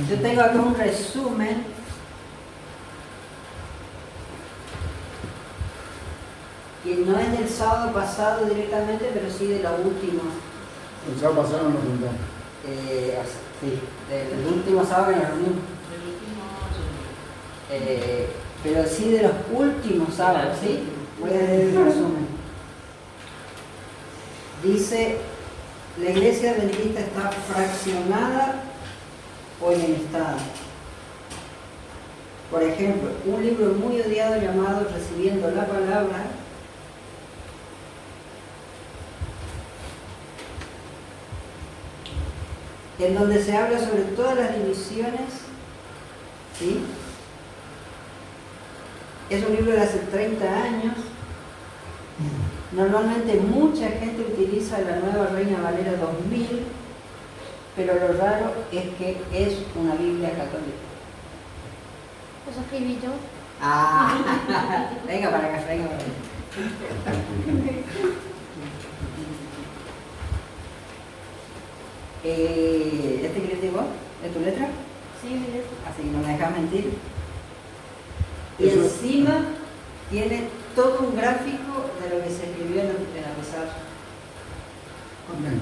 Yo tengo acá un resumen que no es del sábado pasado directamente, pero sí de los últimos. El sábado pasado nos juntamos. Sí, del último sábado que nos reunimos. Pero sí de los últimos sábados, ¿sí? Voy a leer el resumen. Dice, la iglesia adventista está fraccionada o enemistada. Por ejemplo, un libro muy odiado llamado Recibiendo la Palabra, en donde se habla sobre todas las divisiones, ¿sí? Es un libro de hace 30 años. Normalmente mucha gente utiliza la Nueva Reina Valera 2000, pero lo raro es que es una Biblia católica. Eso escribí yo. Ah, venga para acá, venga para acá. ¿Este escribiste vos? ¿Es tu letra? Sí, mi letra. Así que no me dejas mentir. Y Eso- encima tiene todo un gráfico de lo que se escribió en la pizarra. Amén.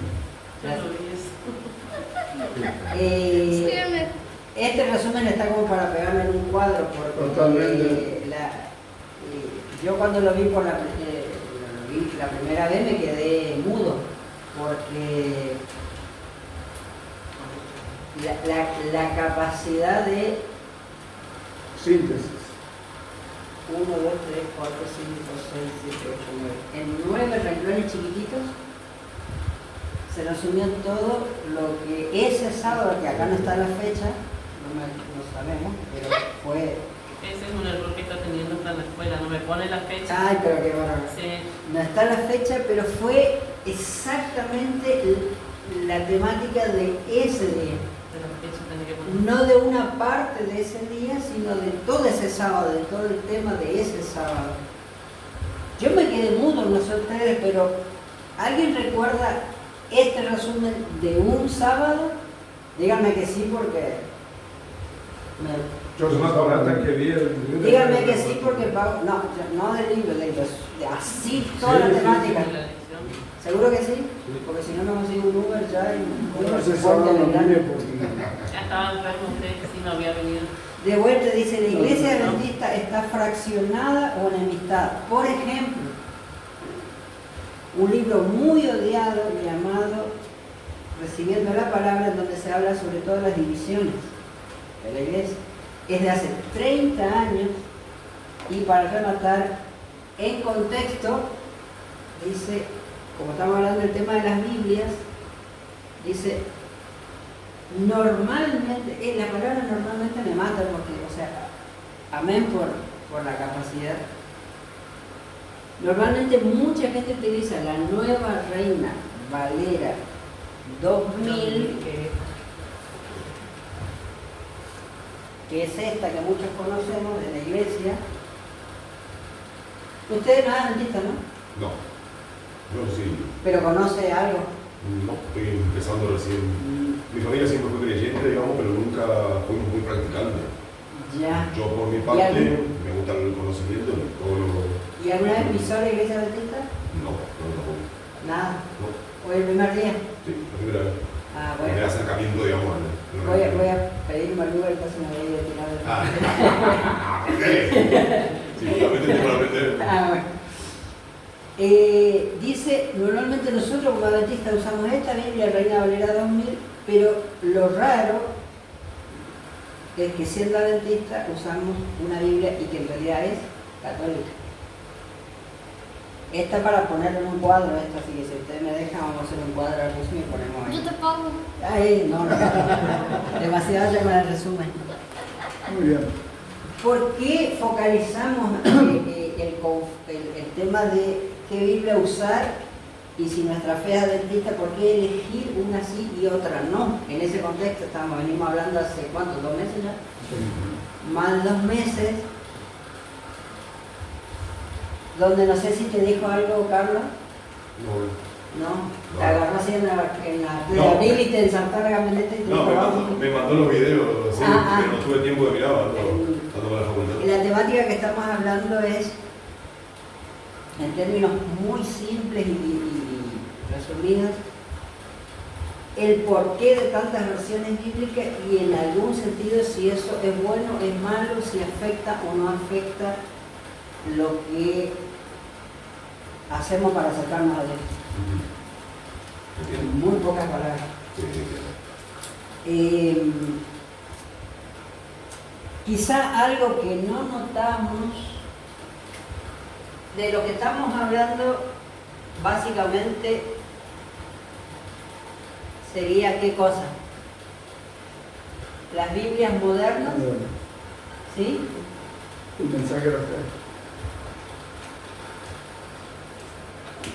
Sígueme. Este resumen está como para pegarlo en un cuadro, porque Totalmente. yo cuando lo vi por la primera vez me quedé mudo, porque la capacidad de Síntesis. 1, 2, 3, 4, 5, 6, 7, 8, 9. En 9 renglones chiquititos se resumió todo lo que ese sábado, que acá no está la fecha, no sabemos, pero fue... Ese es un error que está teniendo para la escuela, no me pone la fecha. Ay, pero qué bárbaro. Sí. No está la fecha, pero fue exactamente la temática de ese día. De la fecha tenía que poner. No de una parte de ese día, sino de todo ese sábado, de todo el tema de ese sábado. Yo me quedé mudo, no sé ustedes, pero ¿alguien recuerda este resumen de un sábado? Díganme que sí, porque... Yo soy una barata que vi el libro. Díganme que sí, porque Pablo... No del libro, de así toda la Sí, sí, temática. La lección. ¿Seguro que sí? Porque si no me consigo un Uber ya y No, ese sábado no vine porque... Ya estaba enfermo usted, sí no había venido. De vuelta dice, la iglesia adventista está fraccionada o enemistada. Por ejemplo, un libro muy odiado llamado Recibiendo la Palabra, en donde se habla sobre todas las divisiones de la iglesia. Es de hace 30 años y para rematar, en contexto, dice, como estamos hablando del tema de las Biblias, dice, normalmente, la palabra normalmente me mata porque, o sea, amén por la capacidad. Normalmente mucha gente utiliza la Nueva Reina Valera 2000, que es esta que muchos conocemos de la iglesia. Ustedes no es adventista, ¿no? No, yo sí, Pero conoce algo. no, estoy empezando recién. Mi familia siempre fue creyente, digamos, pero nunca fuimos muy practicantes. Ya. Yo por mi ¿Y parte algún- me gusta el conocimiento de todo lo... ¿Y alguna vez pisó la iglesia adventista? No, Nada. no, ¿Hoy el primer día? sí, la primera vez. Ah, El primer bueno. acercamiento, digamos, al... Voy a pedirme al Uber, entonces me voy a ir a tirar de... Ah, ¿qué? Sí, también tengo para aprender. Ah, bueno. Dice, normalmente nosotros como adventistas usamos esta Biblia Reina Valera 2000, pero lo raro es que siendo adventista usamos una Biblia y que en realidad es católica. Esta para ponerlo en un cuadro, esta, así que si ustedes me dejan vamos a hacer un cuadro al resumen y ponemos ahí. Yo te pago. Ay, no. Demasiado ya con el resumen. Muy bien. ¿Por qué focalizamos el tema de qué Biblia usar y si nuestra fe es adventista, por qué elegir una sí y otra no? En ese contexto venimos hablando hace ¿cuántos? ¿2 meses ya? Más de 2 meses, donde no sé si te dijo algo, Carlos. No, No, No. te agarró así en la de No. abril y te ensartó la camioneta y te No, dijo, me mandó los videos, sí, Ah, pero no tuve tiempo de mirar, ando El- para la facultad. Y la temática que estamos hablando es, en términos muy simples y resumidos, el porqué de tantas versiones bíblicas y en algún sentido si eso es bueno, es malo, si afecta o no afecta lo que hacemos para acercarnos a Dios. Entiendo. En muy pocas palabras. Sí, entiendo. Quizá algo que no notamos de lo que estamos hablando básicamente sería qué cosa. Las Biblias modernas, ¿sí? El mensaje de la fe.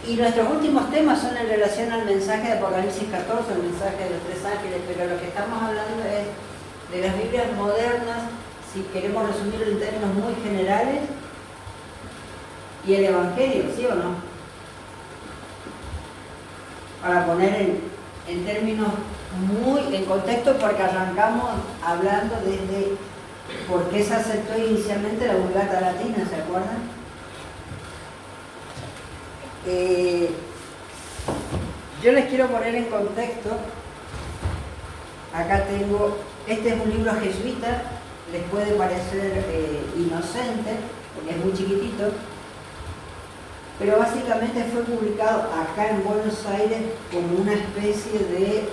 Y nuestros últimos temas son en relación al mensaje de Apocalipsis 14, el mensaje de los tres ángeles, pero lo que estamos hablando es de las Biblias modernas, si queremos resumirlo en términos muy generales, y el Evangelio, ¿sí o no? Para poner en términos muy en contexto, porque arrancamos hablando desde por qué se aceptó inicialmente la Vulgata Latina, ¿se acuerdan? Yo les quiero poner en contexto. Acá tengo, este es un libro jesuita, les puede parecer inocente, porque es muy chiquitito, pero básicamente fue publicado acá en Buenos Aires como una especie de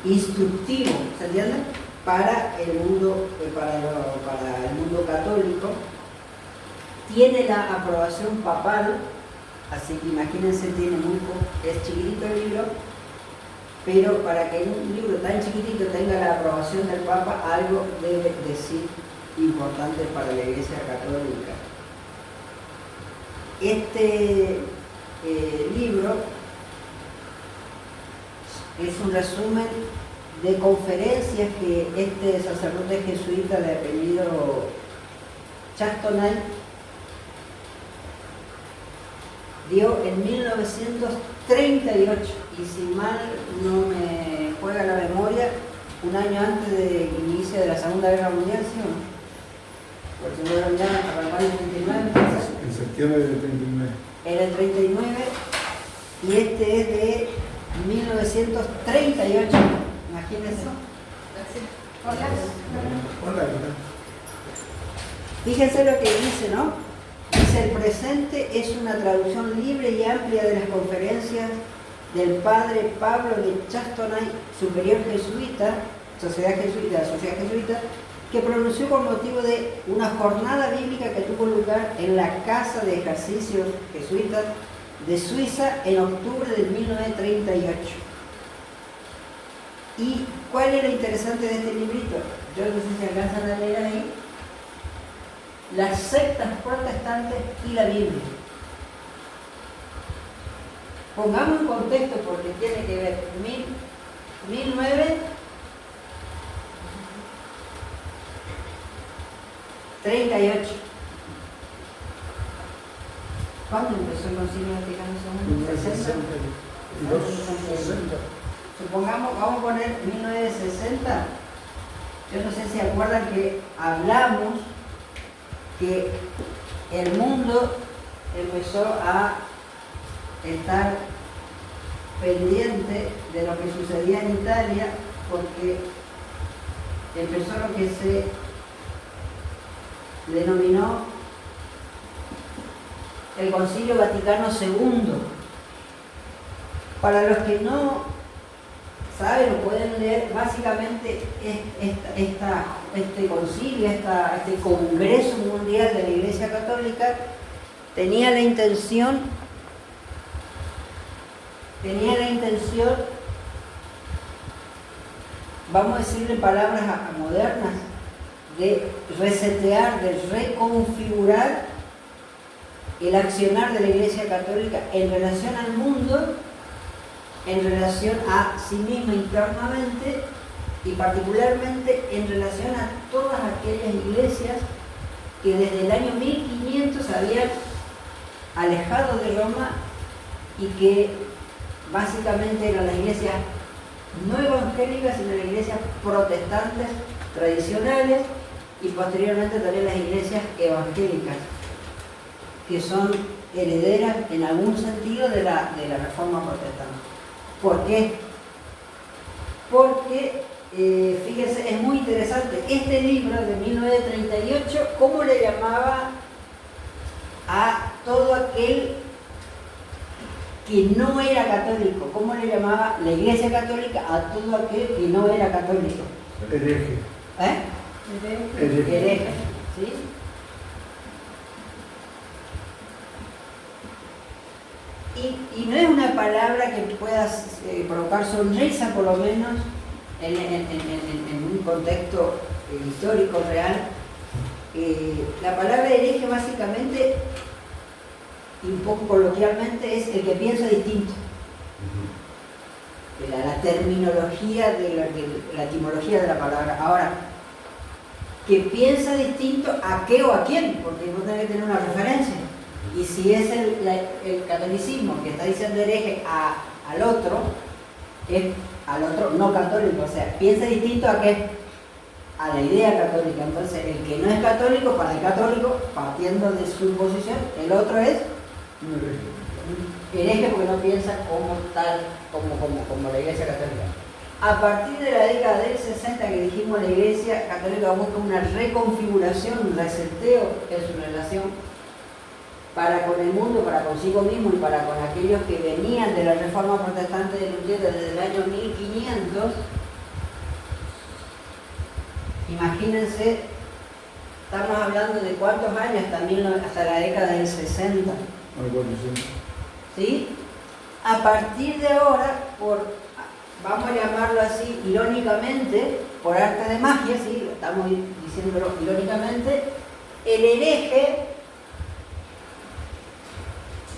instructivo, ¿se entiende? Para el mundo, para el mundo católico. Tiene la aprobación papal, así que imagínense, tiene muy poco, es chiquitito el libro, pero para que un libro tan chiquitito tenga la aprobación del Papa, algo debe decir importante para la Iglesia Católica. Este libro es un resumen de conferencias que este sacerdote jesuita de apellido Chastonay dio en 1938, y si mal no me juega la memoria, un año antes del inicio de la Segunda Guerra Mundial, ¿sí o no? Porque la Segunda Guerra Mundial arrancó en el 39, En septiembre del 39. era el 39, y este es de 1938, imagínense. Hola. Fíjense lo que dice, ¿no? Dice, el presente es una traducción libre y amplia de las conferencias del padre Pablo de Chastonay, superior jesuita, sociedad jesuita, que pronunció con motivo de una jornada bíblica que tuvo lugar en la Casa de Ejercicios Jesuitas de Suiza en octubre de 1938. ¿Y cuál es lo interesante de este librito? Yo no sé si alcanzan a leer ahí. Las sectas protestantes y la Biblia. Pongamos en contexto porque tiene que ver 1938. ¿Cuándo empezó el Concilio Vaticano II? 1960. Supongamos, vamos a poner 1960. Yo no sé si acuerdan que hablamos que el mundo empezó a estar pendiente de lo que sucedía en Italia, porque empezó lo que se denominó el Concilio Vaticano II. Para los que no saben o pueden leer, básicamente este concilio, este Congreso Mundial de la Iglesia Católica tenía la intención, vamos a decirle palabras modernas, de resetear, de reconfigurar el accionar de la Iglesia Católica en relación al mundo, en relación a sí misma internamente y particularmente en relación a todas aquellas iglesias que desde el año 1500 habían alejado de Roma y que básicamente eran las iglesias no evangélicas, sino las iglesias protestantes tradicionales y posteriormente también las iglesias evangélicas, que son herederas en algún sentido de la Reforma Protestante. ¿Por qué? Porque, fíjense, es muy interesante, este libro de 1938, ¿cómo le llamaba a todo aquel que no era católico? ¿Cómo le llamaba la Iglesia Católica a todo aquel que no era católico? Hereje. Hereje, ¿sí? Y no es una palabra que pueda provocar sonrisa, por lo menos, en un contexto histórico real. La palabra hereje básicamente, y un poco coloquialmente, es el que piensa distinto. La terminología, la etimología de la palabra. Ahora, que piensa distinto a qué o a quién, porque vos tenés que tener una referencia. Y si es el catolicismo que está diciendo hereje al otro, es al otro no católico, o sea, piensa distinto a qué, a la idea católica. Entonces, el que no es católico, para el católico, partiendo de su posición, el otro es hereje porque no piensa como tal, como la Iglesia Católica. A partir de la década del 60 que dijimos, la Iglesia Católica busca una reconfiguración, un reseteo en su relación para con el mundo, para consigo mismo y para con aquellos que venían de la Reforma Protestante de Lutero desde el año 1500. Imagínense, estamos hablando de cuántos años, también hasta la década del 60. ¿Sí? A partir de ahora, vamos a llamarlo así irónicamente, por arte de magia, ¿sí? Estamos diciéndolo irónicamente, el hereje,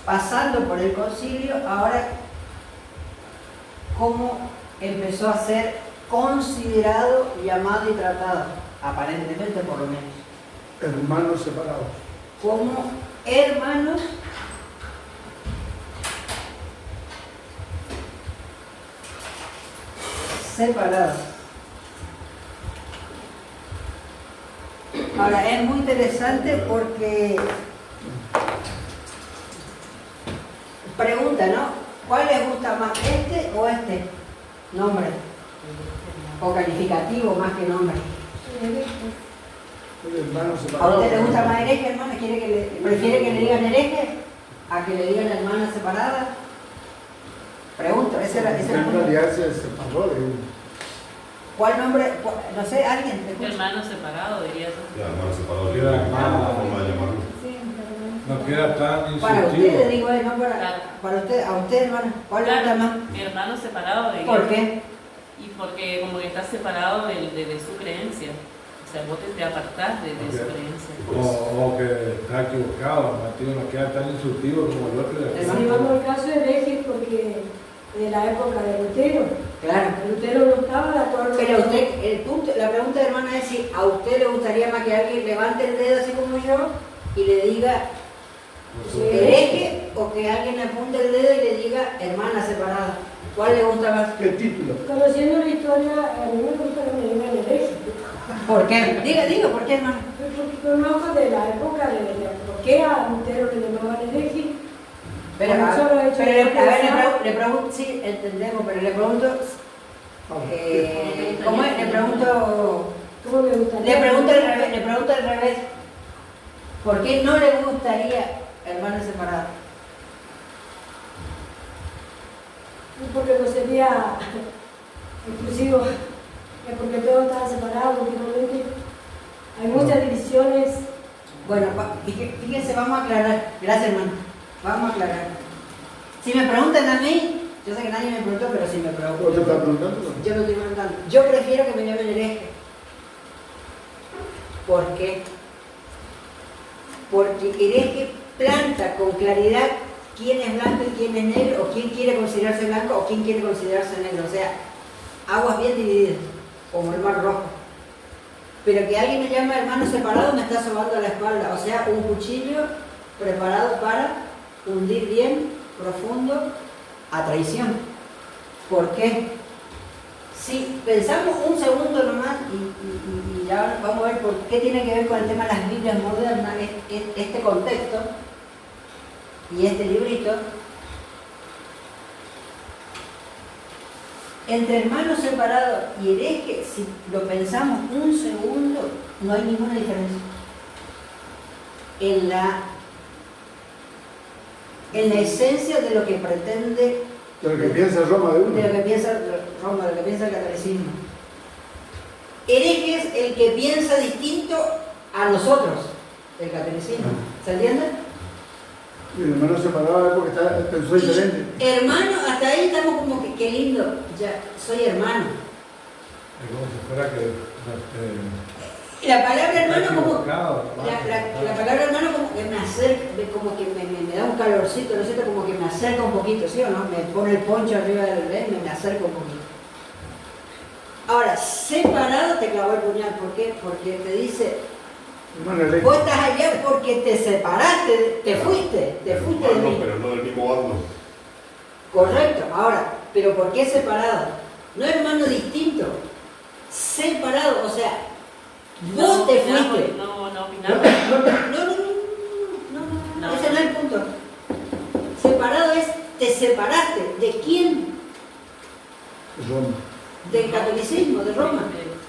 pasando por el concilio, ahora cómo empezó a ser considerado, llamado y tratado, aparentemente por lo menos. Hermanos separados. Como hermanos separados. Ahora, es muy interesante porque pregunta, ¿no? ¿Cuál les gusta más, este o este nombre? O calificativo más que nombre. ¿A usted le gusta más hereje, hermana? ¿Prefiere que le digan hereje a que le digan hermana separada? Pregunto, esa era En realidad se separó de uno. ¿Cuál nombre? No sé, ¿alguien? ¿Me escucha? Hermano separado, diría yo. Ya, hermano separado. Queda la mal. forma de llamarlo. No queda tan Para usted, instructivo. le digo, no para usted, a usted, hermana, ¿cuál le gusta más? Mi hermano separado, diría ¿Por yo. qué? Y porque como que está separado de su creencia. O sea, vos te apartás de su creencia. O que está equivocado, Martín, no queda tan instructivo como el otro. Hermano. Si vamos al caso de herejes, porque de la época de Lutero, Claro. Lutero no estaba de acuerdo. Pero usted, la pregunta de hermana es si a usted le gustaría más que alguien levante el dedo así como yo y le diga hereje o que alguien apunte el dedo y le diga hermana separada. ¿Cuál le gusta más? ¿Qué título? Conociendo la historia, a mí me gusta que me digan herejes. ¿Por qué? Diga, ¿por qué, hermana? Porque conozco de la época de por qué a Lutero le llamaban hereje. Pero, Por eso lo he hecho le pregunto, sí, entendemos, pero le pregunto, ¿cómo es? Le pregunto al revés, ¿por qué no le gustaría hermana separada? Porque no sería inclusivo, porque todos estaban separados últimamente. Hay muchas divisiones. Bueno, fíjense, vamos a aclarar, gracias hermano, vamos a aclarar. Si me preguntan a mí, yo sé que nadie me preguntó, pero si me ¿Vos te estás preguntan, preguntando? yo no estoy preguntando, yo prefiero que me llamen hereje. ¿Por qué? Porque hereje planta con claridad quién es blanco y quién es negro, o quién quiere considerarse blanco o quién quiere considerarse negro, o sea, aguas bien divididas, como el mar rojo. Pero que alguien me llame hermano separado me está sobando la espalda, o sea, un cuchillo preparado para hundir bien profundo a traición. ¿Por qué? Si pensamos un segundo nomás y ya vamos a ver por qué tiene que ver con el tema de las Biblias modernas, este contexto y este librito. Entre hermanos separados y herejes, si lo pensamos un segundo, no hay ninguna diferencia. En la esencia de lo que pretende, De lo que piensa Roma de uno. de lo que piensa Roma, de lo que piensa el catolicismo. Hereje es el que piensa distinto a nosotros, el catolicismo. ¿Se entiende? Y el hermano separado es porque pensó diferente. Hermano, hasta ahí estamos como que qué lindo, ya soy hermano. Es como si fuera que La palabra está hermano como equivocado. la palabra hermano como que me acerca, como que me da un calorcito, ¿no es cierto? Como que me acerca un poquito, ¿sí o no? Me pone el poncho arriba del bebé y me acerca un poquito. Ahora, separado te clavó el puñal, ¿por qué? Porque te dice, Hermano electo. vos estás allá porque te separaste, te fuiste de Hermano, mí. pero no del mismo bando. Correcto, ahora, pero ¿por qué separado? No hermano distinto, separado, o sea, vos te fuiste. No opinamos. No, ese no es el punto. Separado es, te separaste. ¿De quién? Roma. Del catolicismo, de Roma.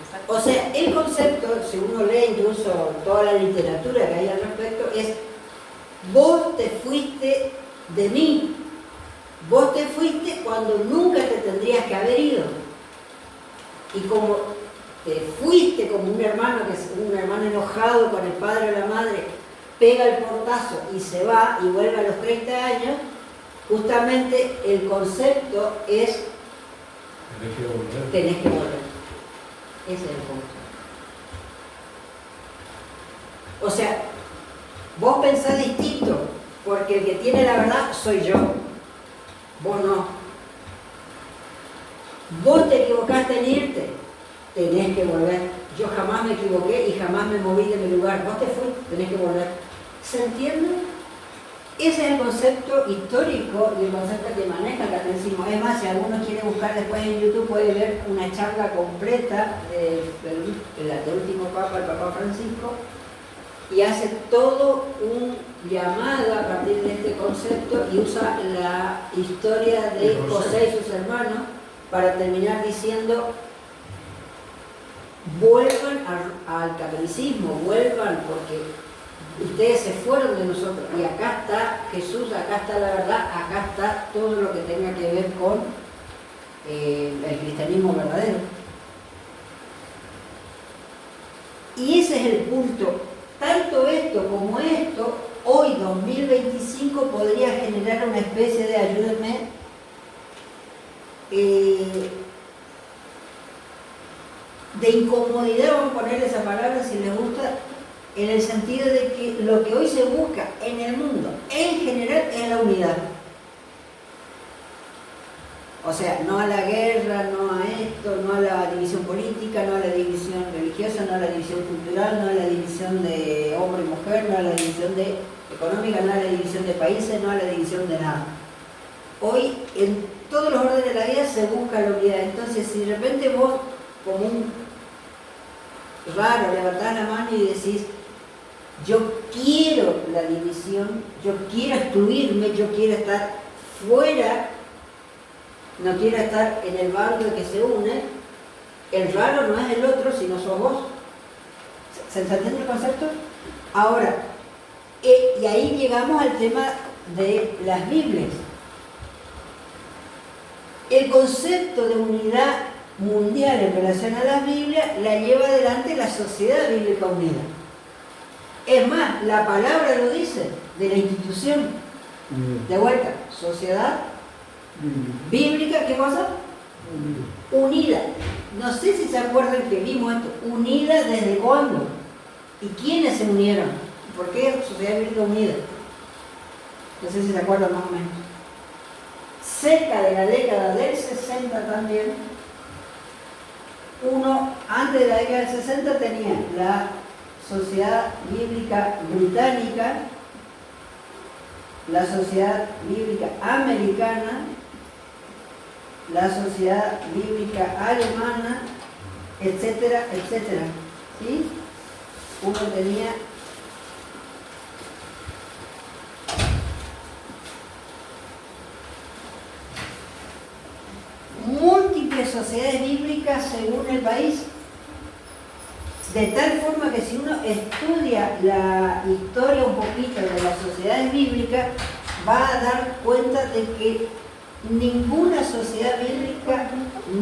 Exacto. O sea, el concepto, si uno lee incluso toda la literatura que hay al respecto, es vos te fuiste de mí. Vos te fuiste cuando nunca te tendrías que haber ido. Y como te fuiste como un hermano, que es un hermano enojado con el padre o la madre, pega el portazo y se va y vuelve a los 30 años, justamente el concepto es Tenés que volver. tenés que volver. Ese es el punto. O sea, vos pensás distinto, porque el que tiene la verdad soy yo. Vos no. Vos te equivocaste en irte, tenés que volver. Yo jamás me equivoqué y jamás me moví de mi lugar. Vos te fuiste, tenés que volver. ¿Se entiende? Ese es el concepto histórico y el concepto que maneja el catolicismo. Es más, si alguno quiere buscar después en YouTube, puede ver una charla completa del último Papa, el Papa Francisco, y hace todo un llamado a partir de este concepto y usa la historia de José y sus hermanos para terminar diciendo: vuelvan al catolicismo, vuelvan porque ustedes se fueron de nosotros y acá está Jesús, acá está la verdad, acá está todo lo que tenga que ver con el cristianismo verdadero. Y ese es el punto. Tanto esto como esto, hoy 2025 podría generar una especie de, ayúdenme, de incomodidad, vamos a ponerle esa palabra si les gusta, en el sentido de que lo que hoy se busca en el mundo, en general, es la unidad. O sea, no a la guerra, no a esto, no a la división política, no a la división religiosa, no a la división cultural, no a la división de hombre y mujer, no a la división económica, no a la división de países, no a la división de nada. Hoy, en todos los órdenes de la vida se busca la unidad. Entonces, si de repente vos, como un raro, levantás la mano y decís: yo quiero la división, yo quiero excluirme, yo quiero estar fuera, no quiero estar en el bando que se une, el raro no es el otro, sino sos vos. ¿Se entiende el concepto? Ahora, y ahí llegamos al tema de las Biblias. El concepto de unidad mundial en relación a las Biblias la lleva adelante la Sociedad Bíblica Unida. Es más, la palabra lo dice, de la institución. De vuelta, Sociedad Bíblica, ¿qué cosa? Unida. No sé si se acuerdan que vimos esto. Unida ¿desde cuándo? ¿Y quiénes se unieron? ¿Por qué Sociedad Bíblica Unida? No sé si se acuerdan más o menos. Cerca de la década del 60 también, antes de la década del 60 tenía la Sociedad Bíblica Británica, la Sociedad Bíblica Americana, la Sociedad Bíblica Alemana, etcétera, etcétera. ¿Sí? Uno tenía múltiples sociedades bíblicas según el país, de tal forma que si uno estudia la historia un poquito de las sociedades bíblicas, va a dar cuenta de que ninguna sociedad bíblica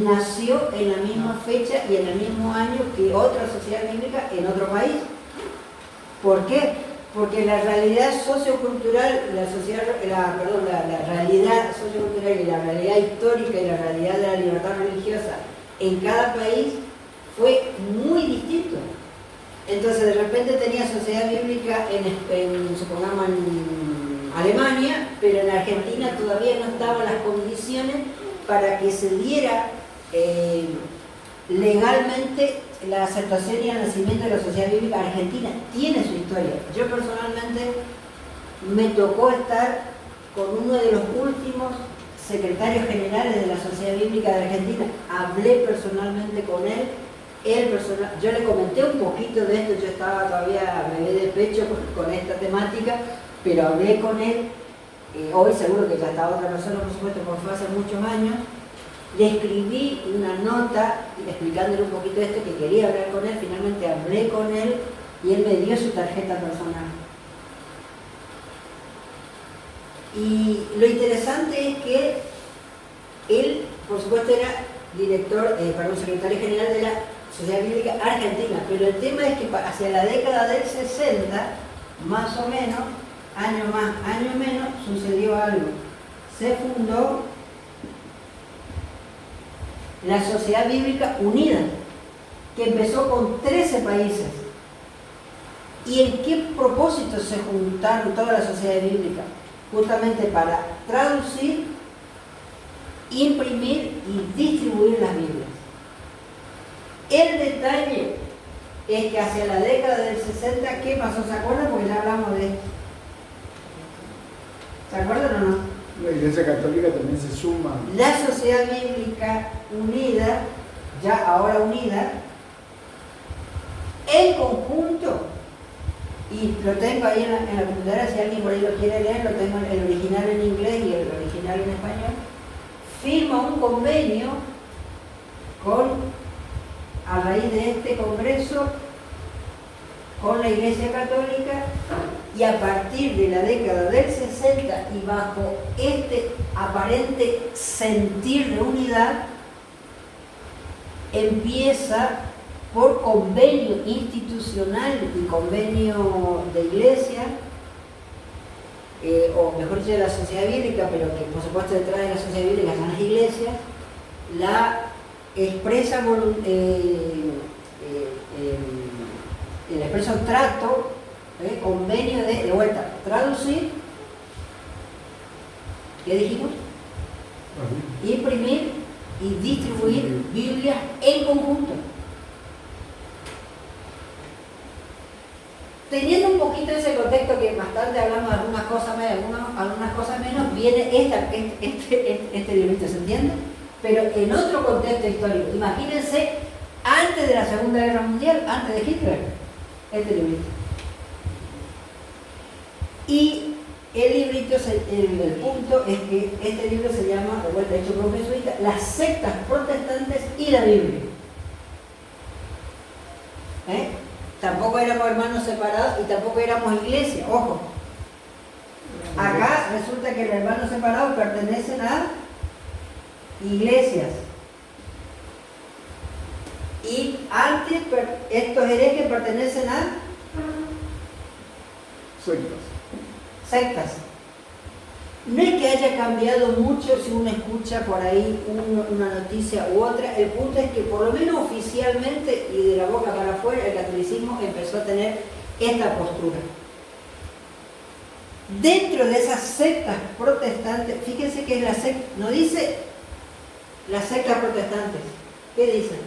nació en la misma fecha y en el mismo año que otra sociedad bíblica en otro país. ¿Por qué? Porque la realidad sociocultural, la realidad sociocultural y la realidad histórica y la realidad de la libertad religiosa en cada país fue muy distinto. Entonces de repente tenía sociedad bíblica supongamos en Alemania, pero en Argentina todavía no estaban las condiciones para que se diera legalmente la aceptación y el nacimiento de la sociedad bíblica. Argentina tiene su historia. Yo personalmente me tocó estar con uno de los últimos secretarios generales de la Sociedad Bíblica de Argentina. Hablé personalmente con él. Yo le comenté un poquito de esto, yo estaba todavía bebé de pecho con esta temática, pero hablé con él. Hoy seguro que ya estaba otra persona, por supuesto, porque fue hace muchos años. Le escribí una nota explicándole un poquito esto, que quería hablar con él. Finalmente hablé con él y él me dio su tarjeta personal. Y lo interesante es que él, por supuesto, era secretario general de la Sociedad Bíblica Argentina, pero el tema es que hacia la década del 60, más o menos, año más, año menos, sucedió algo. Se fundó la Sociedad Bíblica Unida, que empezó con 13 países. ¿Y en qué propósito se juntaron todas las sociedades bíblicas? Justamente para traducir, imprimir y distribuir las Biblias. El detalle es que hacia la década del 60, ¿qué pasó? ¿Se acuerdan? Porque ya hablamos de esto. ¿Se acuerdan o no? La Iglesia Católica también se suma. La Sociedad Bíblica Unida, ya ahora unida, en conjunto, y lo tengo ahí en la computadora, si alguien por ahí lo quiere leer, lo tengo el original en inglés y el original en español, firma un convenio a raíz de este congreso con la Iglesia Católica, y a partir de la década del 60 y bajo este aparente sentir de unidad, empieza por convenio institucional y convenio de iglesia, o mejor dicho de la sociedad bíblica, pero que por supuesto detrás de la sociedad bíblica están las iglesias, la expresa el expreso trato, convenio de vuelta, traducir, ¿qué dijimos? Imprimir y distribuir Biblias en conjunto. Teniendo un poquito ese contexto, que bastante hablamos de algunas cosas más, algunas cosas menos, viene este librito, ¿se entiende? Pero en otro contexto histórico. Imagínense, antes de la Segunda Guerra Mundial, antes de Hitler, este librito. Y el librito, el punto es que este libro se llama, de vuelta hecho por un jesuita, Las sectas protestantes y la Biblia. Tampoco éramos hermanos separados y tampoco éramos iglesia, ojo. Acá resulta que los hermanos separados pertenecen a iglesias. Y antes estos herejes pertenecen a sectas. No es que haya cambiado mucho si uno escucha por ahí una noticia u otra. El punto es que por lo menos oficialmente y de la boca para afuera el catolicismo empezó a tener esta postura. Dentro de esas sectas protestantes, fíjense que es la secta, no dice las sectas protestantes, ¿qué dicen?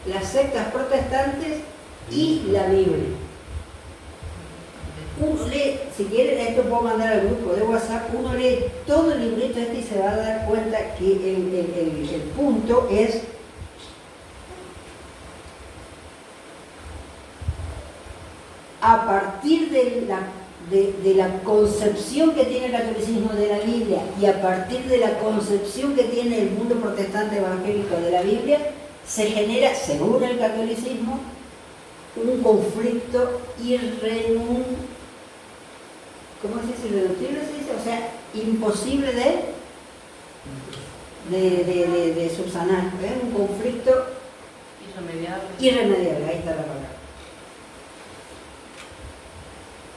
Las sectas protestantes y la Biblia. uno lee, si quieren, esto puedo mandar al grupo de WhatsApp, uno lee todo el librito este y se va a dar cuenta que el punto es a partir de la concepción que tiene el catolicismo de la Biblia y a partir de la concepción que tiene el mundo protestante evangélico de la Biblia, se genera, según el catolicismo, un conflicto ¿cómo se dice? Irreductible, se dice, o sea, imposible de subsanar, ¿ves? Un conflicto irremediable, ahí está la palabra.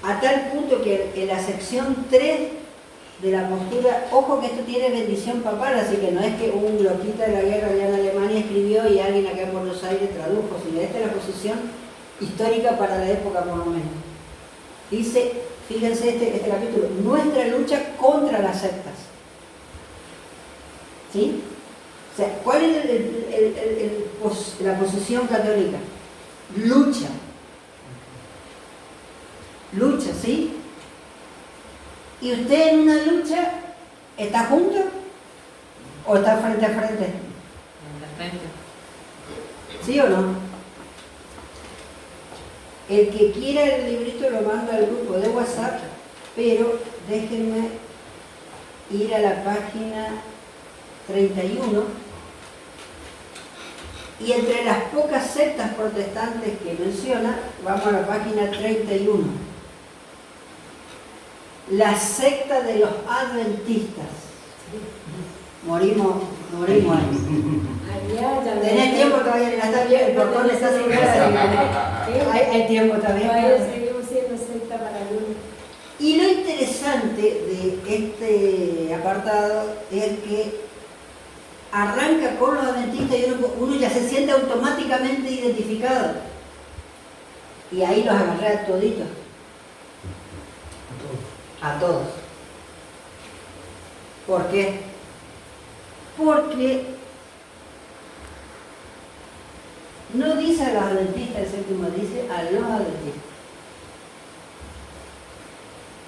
A tal punto que en la sección 3 de la postura, ojo que esto tiene bendición papal, así que no es que un loquita de la guerra allá en Alemania escribió y alguien acá en Buenos Aires tradujo, sino esta es la posición histórica para la época por lo menos. Dice, fíjense este capítulo, nuestra lucha contra las sectas. ¿Sí? O sea, ¿cuál es la posición católica? Lucha. Lucha, ¿sí? ¿Y usted en una lucha está junto o está frente a frente? En la frente. ¿Sí o no? El que quiera el librito lo mando al grupo de WhatsApp, pero déjenme ir a la página 31 y entre las pocas sectas protestantes que menciona, vamos a la página 31. La secta de los adventistas. Morimos ahí. ¿Tenés tiempo todavía? Está bien, el portón está cerrado. Hay tiempo todavía. Todavía seguimos siendo secta para algunos. Y lo interesante de este apartado es que arranca con los adventistas y uno ya se siente automáticamente identificado. Y ahí los agarré a toditos. A todos. ¿Por qué? Porque no dice a los adventistas el séptimo, dice a los adventistas.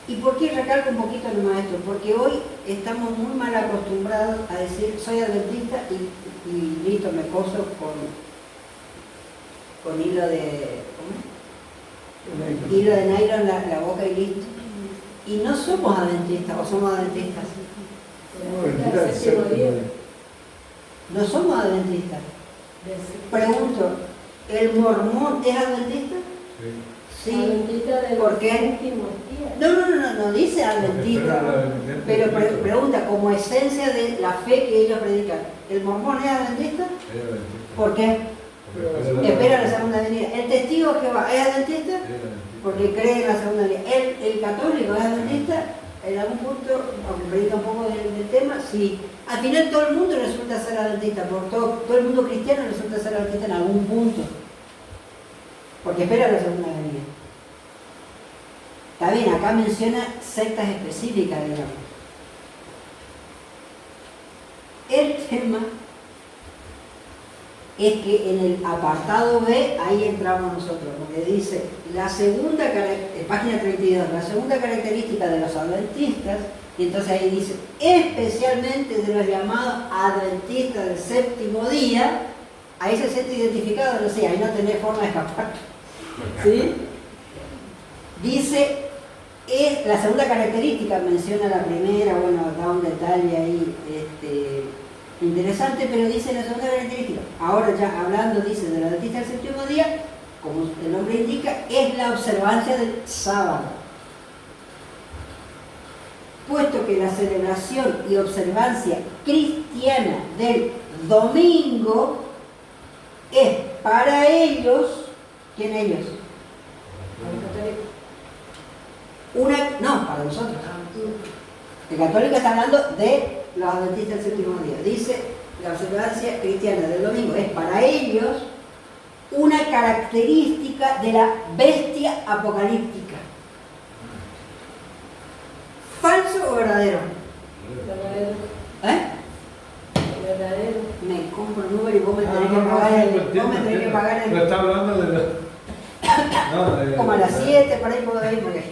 ¿Y por qué recalco un poquito nomás esto? Porque hoy estamos muy mal acostumbrados a decir soy adventista y listo, me coso con hilo de... ¿cómo? Hilo de nylon la boca y listo. Y no somos adventistas, o somos adventistas. No somos adventistas. Pregunto, ¿el mormón es adventista? Sí. Adventista de ¿Por los qué? últimos días. No dice adventista. Pero pregunta, como esencia de la fe que ellos predican, ¿el mormón es adventista? ¿Por qué? Espera la segunda venida. ¿El testigo de Jehová es adventista? Porque cree en la segunda venida. ¿El católico es adventista? En algún punto, aunque predica un poco del tema, sí. Al final todo el mundo resulta ser adventista, todo el mundo cristiano resulta ser adventista en algún punto. Porque espera la segunda venida. Está bien, acá menciona sectas específicas, digamos. El tema es que en el apartado B, ahí entramos nosotros, porque dice, página 32, la segunda característica de los adventistas, y entonces ahí dice, especialmente de los llamados adventistas del séptimo día, ahí se siente identificado, no sé, ahí no tenés forma de escapar. ¿Sí? Dice, la segunda característica, menciona la primera, bueno, da un detalle ahí, interesante, pero dice la segunda característica. Ahora ya hablando, dice, de la adventista del séptimo día, como el nombre indica, es la observancia del sábado. Puesto que la celebración y observancia cristiana del domingo es para ellos, ¿quién ellos? No, para nosotros. El católico está hablando de los adventistas del séptimo día. Dice, la observancia cristiana del domingo es para ellos una característica de la bestia apocalíptica. ¿Falso o verdadero? Verdadero. ¿Eh? Verdadero. Me compro un Uber y vos me tenés que pagar el... Pero está hablando de... Como a las 7, por ahí puedo ir, porque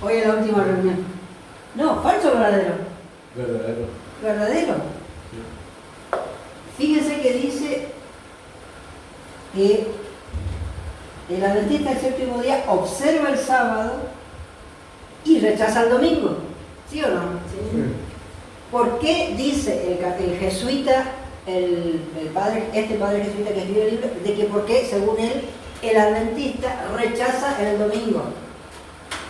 Hoy es la última reunión. No, falso o verdadero. Verdadero. Verdadero. Fíjense que dice que el adventista del séptimo día observa el sábado y rechaza el domingo. ¿Sí o no? Sí. ¿Por qué dice el jesuita, este padre jesuita que escribe el libro, de que por qué, según él, el adventista rechaza el domingo?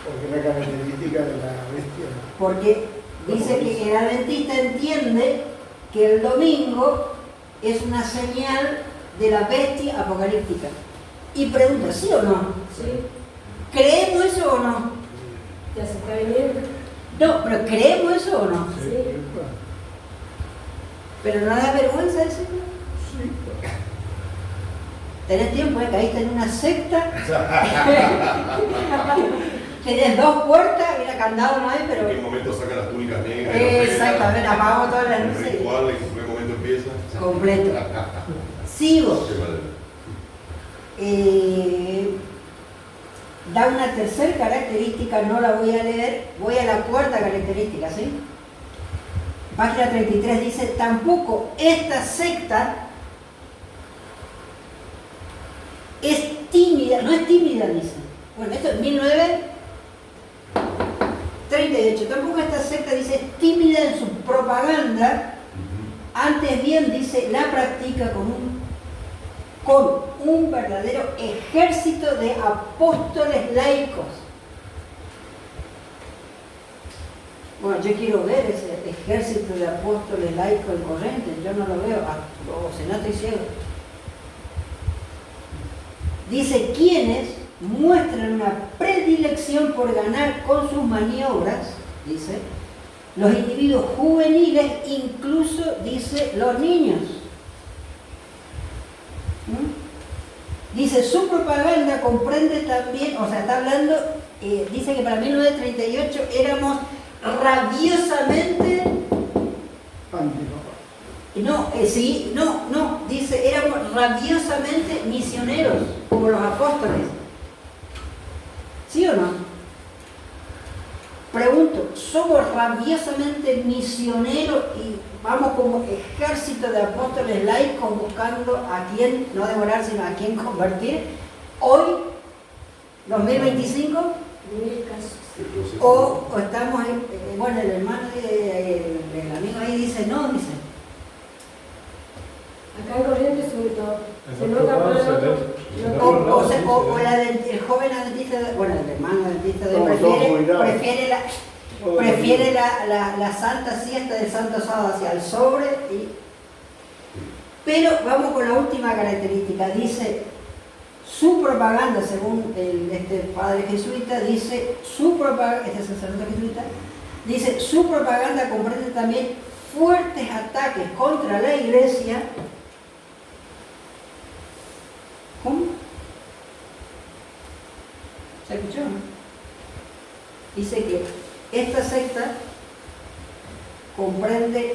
Porque es la característica de la bestia. Porque dice que el adventista entiende que el domingo es una señal de la bestia apocalíptica. Y pregunta, ¿sí o no? Sí, ¿Creemos eso o no? ya se está viniendo. No, pero ¿creemos eso o no? Sí. Pero no da vergüenza decirlo. Sí. Tenés tiempo, caíste en una secta. Tenés 2 puertas, mira, candado no hay, ¿En pero. qué momento sacan las túnicas negras? Exactamente, apagamos todas las El luces. ritual, ¿en qué momento empieza? Completo. Sigo. Qué madre. Da una tercera característica, no la voy a leer, voy a la cuarta característica, ¿sí? Página 33 dice, tampoco esta secta es tímida, no es tímida, dice. Bueno, esto es 1938, tampoco esta secta dice es tímida en su propaganda, antes bien dice, la practica con un verdadero ejército de apóstoles laicos. Bueno, yo quiero ver ese ejército de apóstoles laicos en Corrientes, yo no lo veo, o sea, no estoy ciego. Dice, quienes muestran una predilección por ganar con sus maniobras, dice, los individuos juveniles, incluso, dice, los niños. Dice, su propaganda comprende también, o sea, está hablando, dice que para 1938 éramos rabiosamente, dice, éramos rabiosamente misioneros, como los apóstoles. ¿Sí o no? Pregunto, ¿somos rabiosamente misioneros y vamos como ejército de apóstoles laicos buscando a quién, no devorar, sino a quién convertir? Hoy, 2025, 1000 casos. o estamos, bueno, el hermano, el amigo ahí dice, no, dice. Acá en Corrientes sobre todo. Se Eso nota probado, más se ve. El joven adventista, bueno, el hermano adventista Estamos todos jubilados. prefiere la santa siesta del santo sábado hacia el sobre. Pero vamos con la última característica. Dice, su propaganda, según este padre jesuita, dice, este sacerdote jesuita, dice, su propaganda comprende también fuertes ataques contra la iglesia. ¿Cómo? ¿Se escuchó, no? Dice que esta secta comprende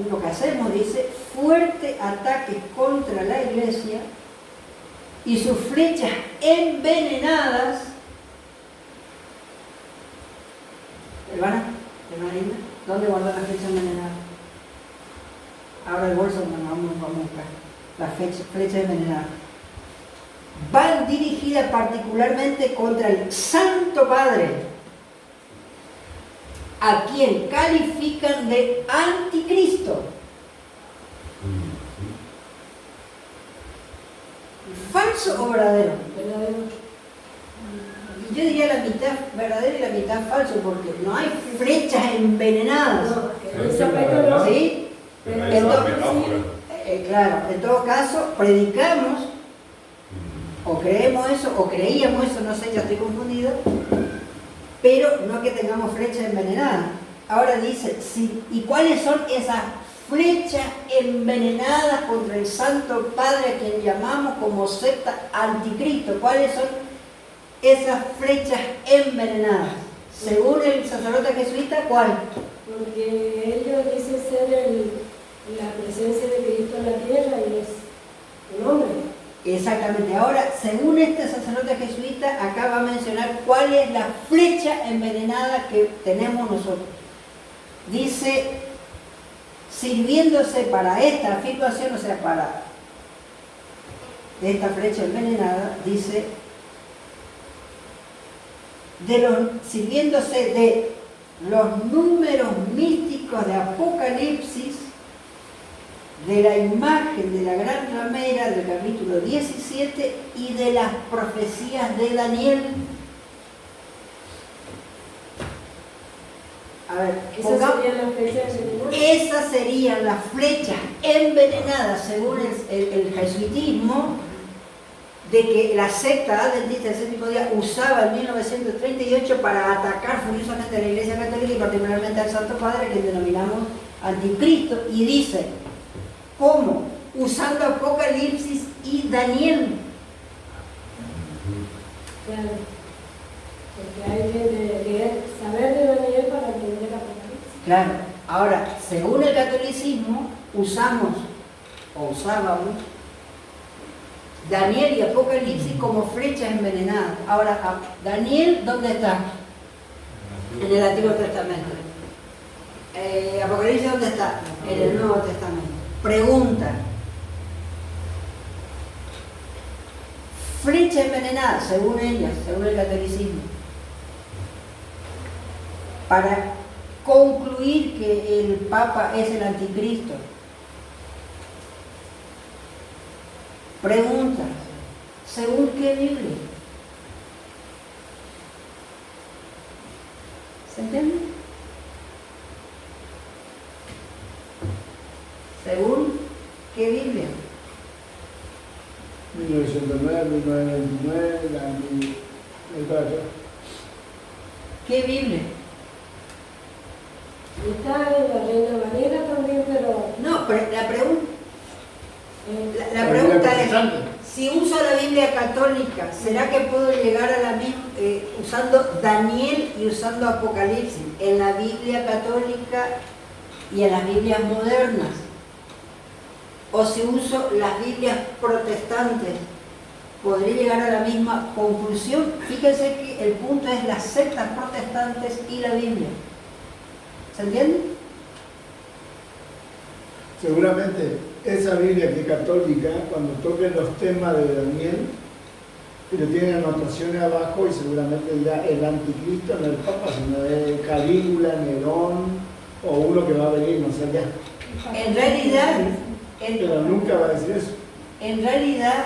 lo que hacemos, dice, fuerte ataque contra la iglesia y sus flechas envenenadas. Hermana, ¿dónde guardó la flecha envenenada? Ahora el bolso, vamos a buscar. Las flechas envenenadas. Van dirigidas particularmente contra el Santo Padre, a quien califican de anticristo. ¿Falso o verdadero? Verdadero. Yo diría la mitad verdadero y la mitad falso, porque no hay flechas envenenadas. No, que en ese aspecto no. ¿Sí? Pero Pero ahí está la entonces, metáfora. Claro, en todo caso, predicamos, o creemos eso, o creíamos eso, no sé, ya estoy confundido, pero no que tengamos flechas envenenadas. Ahora dice, sí, ¿y cuáles son esas flechas envenenadas contra el Santo Padre a quien llamamos como secta anticristo? ¿Cuáles son esas flechas envenenadas? Según el sacerdote jesuita, ¿cuál? Porque ellos dicen ser la presencia de Cristo en la tierra y es un hombre. Exactamente. Ahora, según este sacerdote jesuita, acá va a mencionar cuál es la flecha envenenada que tenemos nosotros. Dice, sirviéndose para esta afirmación, o sea, para esta flecha envenenada, dice, sirviéndose de los números místicos de Apocalipsis, de la imagen de la gran ramera del capítulo 17 y de las profecías de Daniel. A ver, esas serían las flechas envenenadas, según el jesuitismo, de que la secta adventista del séptimo día usaba en 1938 para atacar furiosamente a la Iglesia Católica y particularmente al Santo Padre, que denominamos anticristo, y dice, ¿cómo? Usando Apocalipsis y Daniel. Claro. Porque hay que leer, saber de Daniel para entender Apocalipsis. Claro. Ahora, según el catolicismo, usábamos Daniel y Apocalipsis como flechas envenenadas. Ahora, Daniel, ¿dónde está? En el Antiguo Testamento. Apocalipsis, ¿dónde está? En el Nuevo Testamento. Pregunta. Flecha envenenada, según ellas, según el catolicismo, para concluir que el Papa es el anticristo. Pregunta, ¿según qué Biblia? ¿Se entiende? ¿Según qué Biblia? 1909, 1929, ¿Qué Biblia? Está en la Reina Valera también, pero No, pero la pregunta es, si uso la Biblia católica, ¿será que puedo llegar a la misma, usando Daniel y usando Apocalipsis, en la Biblia católica y en las Biblias modernas? O si uso las Biblias protestantes, ¿podré llegar a la misma conclusión? Fíjense que el punto es las sectas protestantes y la Biblia. ¿Se entiende? Seguramente esa Biblia que es católica, cuando toquen los temas de Daniel, pero tienen anotaciones abajo y seguramente dirá el anticristo, no el Papa, sino el Calígula, Nerón o uno que va a venir, no sé qué. En realidad, Pero nunca va a decir eso. en realidad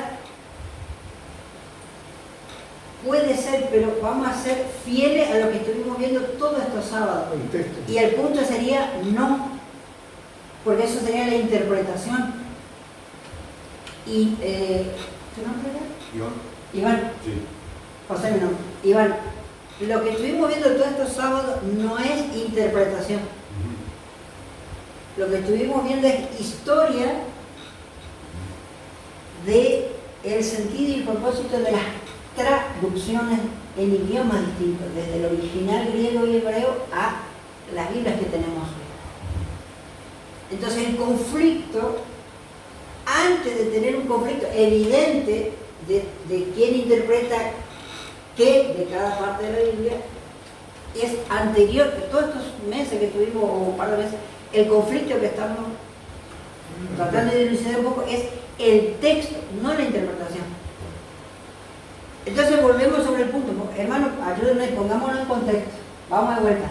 puede ser, pero vamos a ser fieles a lo que estuvimos viendo todos estos sábados. El texto. Y el punto sería no, porque eso sería la interpretación. Y, ¿tu nombre era? Iván. Sí. José, mi nombre. Iván, lo que estuvimos viendo todos estos sábados no es interpretación. Lo que estuvimos viendo es historia de el sentido y el propósito de las traducciones en idiomas distintos, desde el original griego y hebreo a las Biblias que tenemos hoy. Entonces el conflicto, antes de tener un conflicto evidente de quién interpreta qué de cada parte de la Biblia, es anterior, todos estos meses que tuvimos, o un par de meses, el conflicto que estamos tratando de dilucidar un poco es el texto, no la interpretación. Entonces volvemos sobre el punto. Hermano, ayúdenme, pongámoslo en contexto. Vamos de vuelta.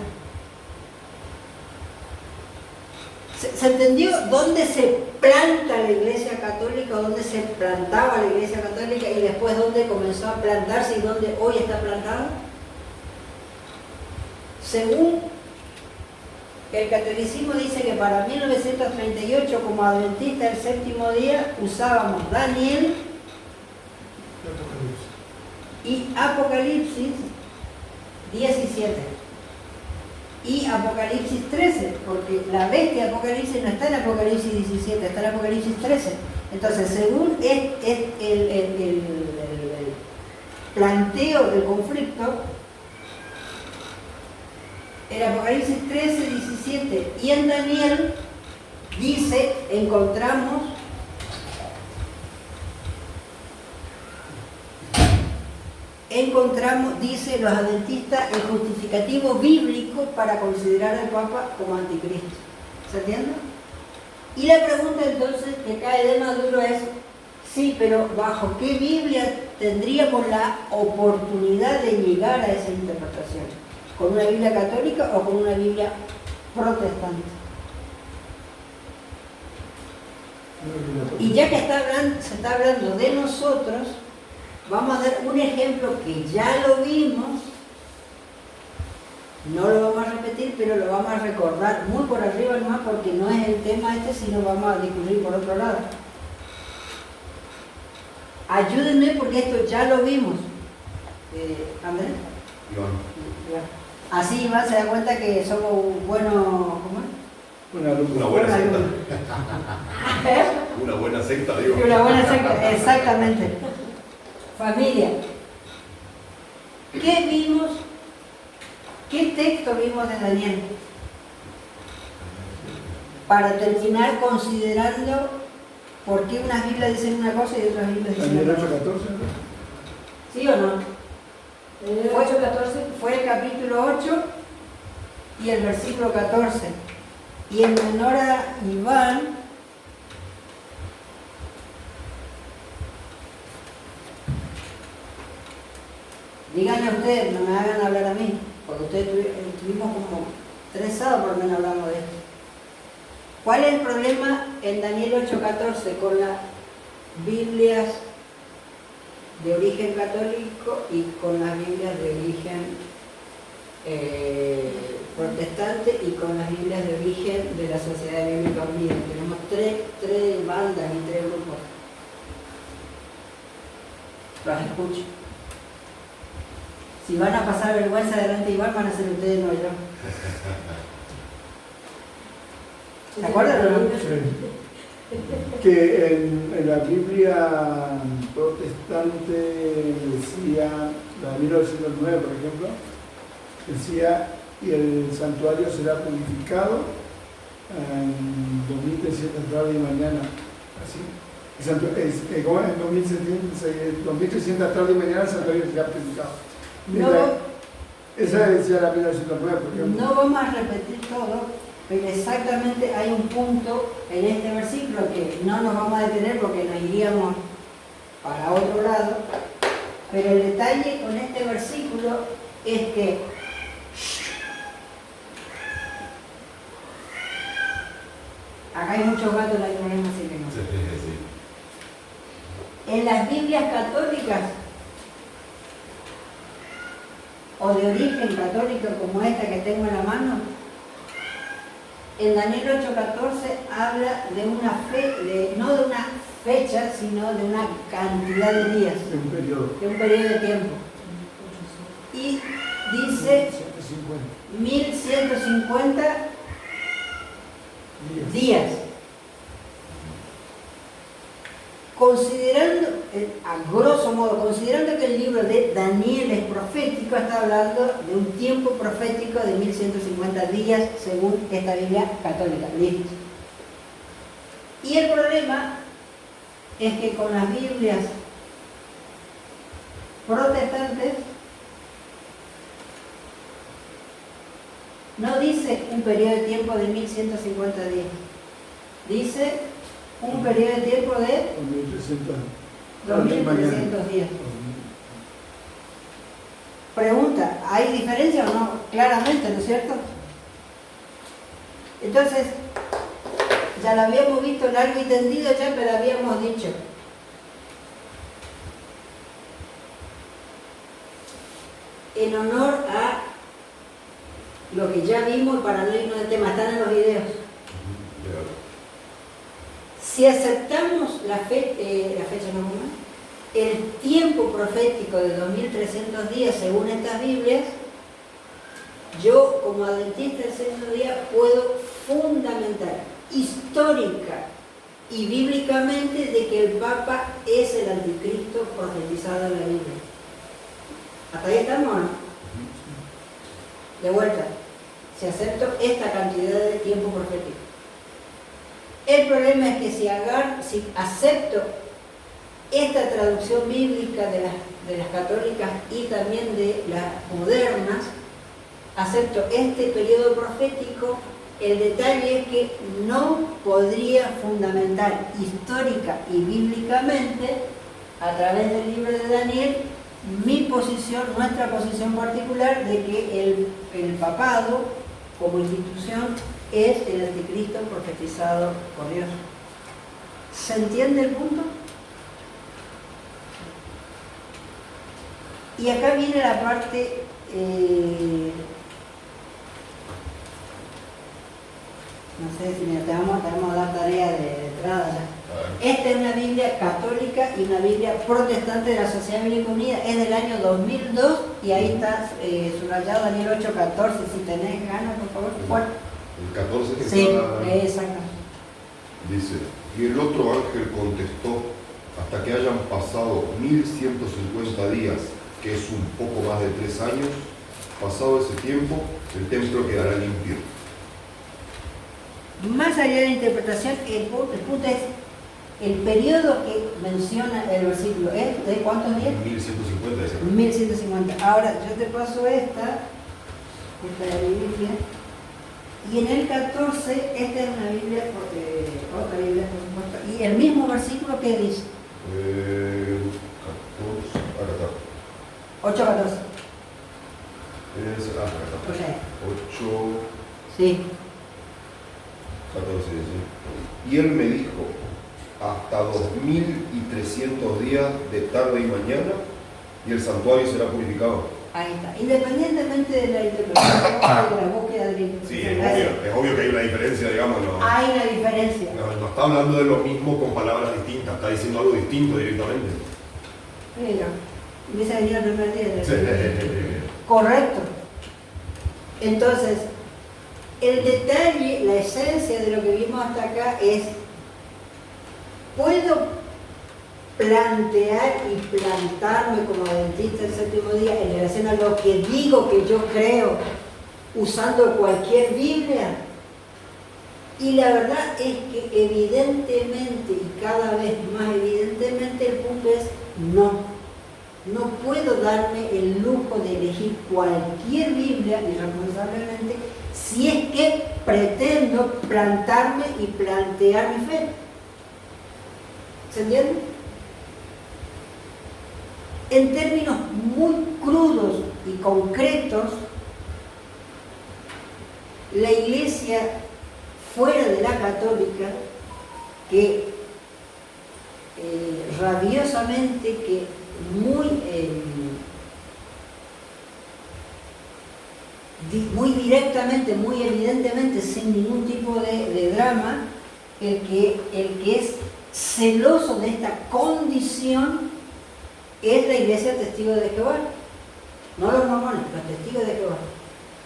¿Se entendió dónde se planta la Iglesia Católica, dónde se plantaba la Iglesia Católica y después dónde comenzó a plantarse y dónde hoy está plantada? Según el catolicismo dice que para 1938 como adventista del séptimo día usábamos Daniel y Apocalipsis 17 y Apocalipsis 13, porque la bestia de Apocalipsis no está en Apocalipsis 17, está en Apocalipsis 13. Entonces, según el planteo del conflicto, en Apocalipsis 13, 17 y en Daniel dice, encontramos encontramos, dice los adventistas, el justificativo bíblico para considerar al Papa como anticristo. ¿Se entiende? Y la pregunta entonces que cae de Maduro es, sí, pero ¿bajo qué Biblia tendríamos la oportunidad de llegar a esa interpretación? ¿Con una Biblia católica o con una Biblia protestante? Y ya que se está hablando de nosotros, vamos a dar un ejemplo que ya lo vimos, no lo vamos a repetir, pero lo vamos a recordar muy por arriba nomás porque no es el tema este, sino vamos a discutir por otro lado. Ayúdenme porque esto ya lo vimos. ¿Andrés? Iván. Así Iván se da cuenta que somos buenos, ¿cómo es? Una buena secta. Una buena secta, digo. Una buena secta, exactamente. Familia, ¿qué vimos? ¿Qué texto vimos de Daniel? Para terminar considerando por qué unas Biblias dicen una cosa y otras Biblias dicen Daniel otra. 8:14, ¿no? ¿Sí o no? El 8:14. Fue el capítulo 8 y el versículo 14. Y en menor a Iván, díganme ustedes, no me hagan hablar a mí, porque ustedes tuvimos como 3 sábados por lo menos hablamos de esto. ¿Cuál es el problema en Daniel 8:14 con las Biblias de origen católico y con las Biblias de origen protestante y con las Biblias de origen de la Sociedad Bíblica Unida? Tenemos tres bandas y 3 grupos. Los escucho. Si van a pasar vergüenza delante de Iván, van a ser ustedes, no yo. ¿Se acuerdan o no? Que en la Biblia protestante decía, la 1909 por ejemplo, decía, y el santuario será purificado en 2300 tarde y mañana, así. ¿Cómo es? En 2300 tarde y mañana el santuario será purificado. No, Esa decía la 1909, por ejemplo. no vamos a repetir todo, pero exactamente hay un punto en este versículo que no nos vamos a detener porque nos iríamos para otro lado, pero el detalle con este versículo es que acá hay muchos gatos, no hay problema, así que no. Sí. En las Biblias católicas o de origen católico como esta que tengo en la mano, en Daniel 8:14 habla de una fe, no de una fecha, sino de una cantidad de días, De un periodo. de un periodo de tiempo. Y dice 1150 días. Considerando, a grosso modo, considerando que el libro de Daniel es profético, está hablando de un tiempo profético de 1150 días según esta Biblia católica. Listo. Y el problema es que con las Biblias protestantes no dice un periodo de tiempo de 1150 días, dice un periodo de tiempo de 2300 días. Pregunta, ¿hay diferencia o no? Claramente, ¿no es cierto? Entonces, ya lo habíamos visto largo y tendido ya, pero habíamos dicho. En honor a lo que ya vimos, para no irnos del tema, están en los videos. Si aceptamos la fecha no, el tiempo profético de 2300 días según estas Biblias, yo como adventista del sexto día puedo fundamentar histórica y bíblicamente de que el Papa es el anticristo profetizado en la Biblia. ¿Hasta ahí estamos o no? De vuelta, si acepto esta cantidad de tiempo profético. El problema es que si acepto esta traducción bíblica de las de las católicas y también de las modernas, acepto este periodo profético. El detalle es que no podría fundamentar histórica y bíblicamente, a través del libro de Daniel, mi posición, nuestra posición particular de que el papado como institución es el anticristo profetizado por Dios. ¿Se entiende el punto? Y acá viene la parte no sé si te vamos a dar tarea de entrada ya. Esta es una Biblia católica y una Biblia protestante de la Sociedad Bíblica Unida. Es del año 2002 y ahí está subrayado Daniel 8:14. Si tenés ganas, por favor. Bueno. El 14 que Sí, está... exacto. Dice, y el otro ángel contestó, hasta que hayan pasado 1150 días, que es un poco más de 3 años, pasado ese tiempo, el templo quedará limpio. Más allá de la interpretación, el punto es el periodo que menciona el versículo. ¿Es de cuántos días? 1150 dice. 1150. Ahora, yo te paso esta de la Biblia. Y en el 14, esta es una Biblia, otra Biblia, por supuesto. Y el mismo versículo que dice. 14, acá está. 8:14. Es, acá está. O sea, 8, sí. 14 dice. Y él me dijo, hasta 2300 días de tarde y mañana, y el santuario será purificado. Ahí está. Independientemente de la interpretación de la búsqueda de la Sí, interpretación. es obvio que hay una diferencia, digamos. No, Hay una diferencia. no está hablando de lo mismo con palabras distintas, está diciendo algo distinto directamente. Mira, empieza a venir el primer día de la Sí. Correcto. Entonces, el detalle, la esencia de lo que vimos hasta acá es, ¿puedo plantear y plantarme como adventista del séptimo día en relación a lo que digo que yo creo usando cualquier Biblia? Y la verdad es que evidentemente y cada vez más evidentemente el punto es no. No puedo darme el lujo de elegir cualquier Biblia irresponsablemente si es que pretendo plantarme y plantear mi fe. ¿Se entiende? En términos muy crudos y concretos, la Iglesia fuera de la católica, que rabiosamente, que muy directamente, muy evidentemente, sin ningún tipo de drama, el que es celoso de esta condición es la Iglesia Testigo de Jehová, no los mormones, los Testigos de Jehová.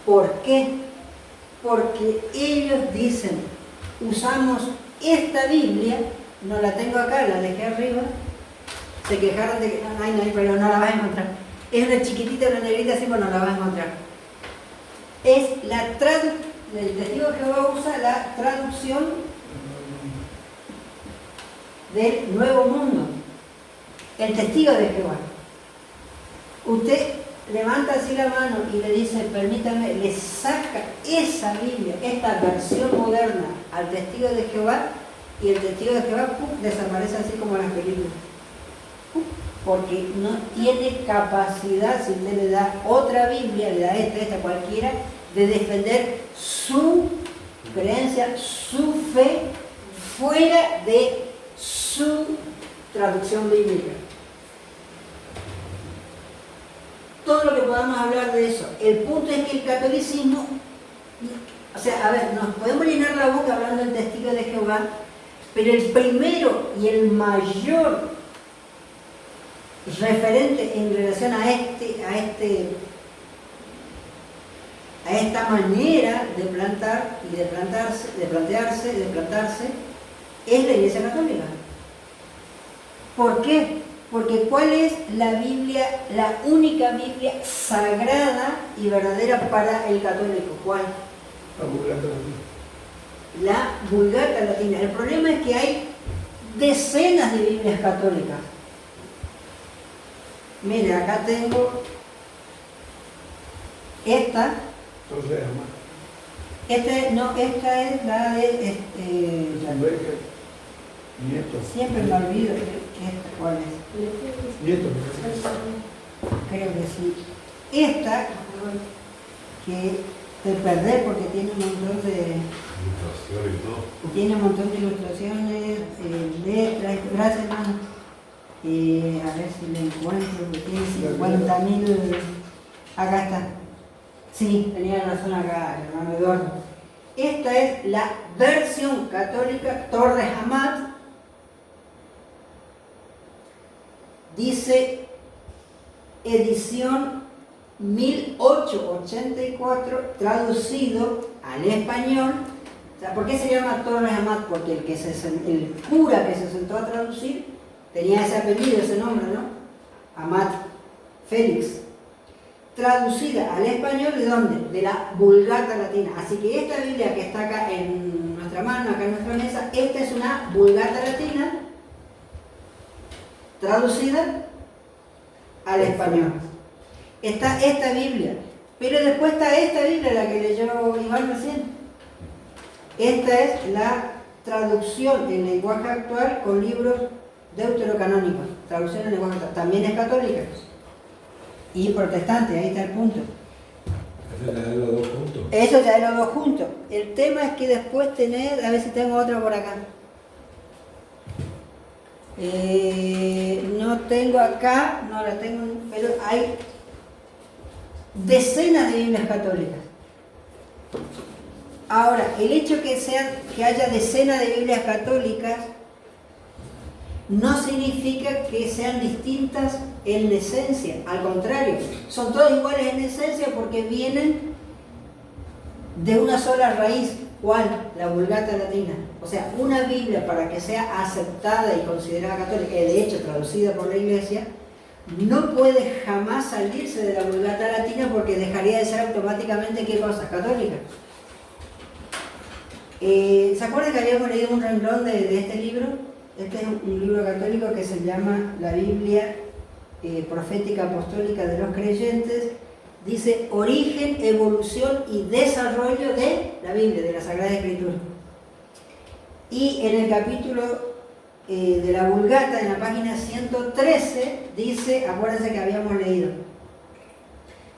¿Por qué? Porque ellos dicen, usamos esta Biblia, no la tengo acá, la dejé arriba, se quejaron de que no hay, pero no la vas a encontrar. Es una chiquitita, una negrita así, pero no la vas a encontrar. Es el Testigo de Jehová usa la traducción del Nuevo Mundo. El Testigo de Jehová. Usted levanta así la mano y le dice, permítame, le saca esa Biblia, esta versión moderna al Testigo de Jehová, y el Testigo de Jehová desaparece así como en las películas. Porque no tiene capacidad, si usted le da otra Biblia, le da esta cualquiera, de defender su creencia, su fe, fuera de su traducción bíblica. Todo lo que podamos hablar de eso. El punto es que el catolicismo, o sea, a ver, nos podemos llenar la boca hablando del Testigo de Jehová, pero el primero y el mayor referente en relación a esta manera de plantar y de plantearse es la Iglesia Católica. ¿Por qué? Porque ¿cuál es la Biblia, la única Biblia sagrada y verdadera para el católico? ¿Cuál? La Vulgata Latina. El problema es que hay decenas de Biblias católicas. Mire, acá tengo esta. Entonces, además, Esta es la de nieto. siempre me olvido cuál es. Nieto, Creo que sí. Esta, que te perdés porque tiene un montón de Ilustración y todo. Tiene un montón de ilustraciones, letras. Gracias, hermano. A ver si le encuentro, que tiene 50.000. Acá está. Sí, tenía razón acá, hermano Eduardo. Esta es la versión católica Torres Amat. Dice edición 1884, traducido al español. O sea, ¿por qué se llama Torres Amat? Porque el cura que se sentó a traducir tenía ese apellido, ese nombre, ¿no? Amat Félix. Traducida al español, ¿de dónde? De la Vulgata Latina. Así que esta Biblia que está acá en nuestra mano, acá en nuestra mesa, esta es una Vulgata Latina traducida al español. Está esta Biblia, pero después está esta Biblia, la que leyó Iván recién. Esta es la traducción en lenguaje actual con libros deuterocanónicos, traducción en lenguaje actual. También es católica y protestante, ahí está el punto. Eso ya es los dos juntos. Eso ya es los dos juntos. El tema es que después tenés, a ver si tengo otra por acá. No tengo acá, no la tengo, pero hay decenas de Biblias católicas. Ahora, el hecho que haya decenas de Biblias católicas no significa que sean distintas en esencia, al contrario, son todas iguales en esencia porque vienen de una sola raíz. ¿Cuál? La Vulgata Latina. O sea, una Biblia, para que sea aceptada y considerada católica, y de hecho traducida por la Iglesia, no puede jamás salirse de la Vulgata Latina porque dejaría de ser automáticamente, ¿qué cosa? Católica. ¿Se acuerdan que habíamos leído un renglón de este libro? Este es un libro católico que se llama la Biblia Profética Apostólica de los Creyentes. Dice origen, evolución y desarrollo de la Biblia, de la Sagrada Escritura. Y en el capítulo de la Vulgata, en la página 113, dice, acuérdense que habíamos leído,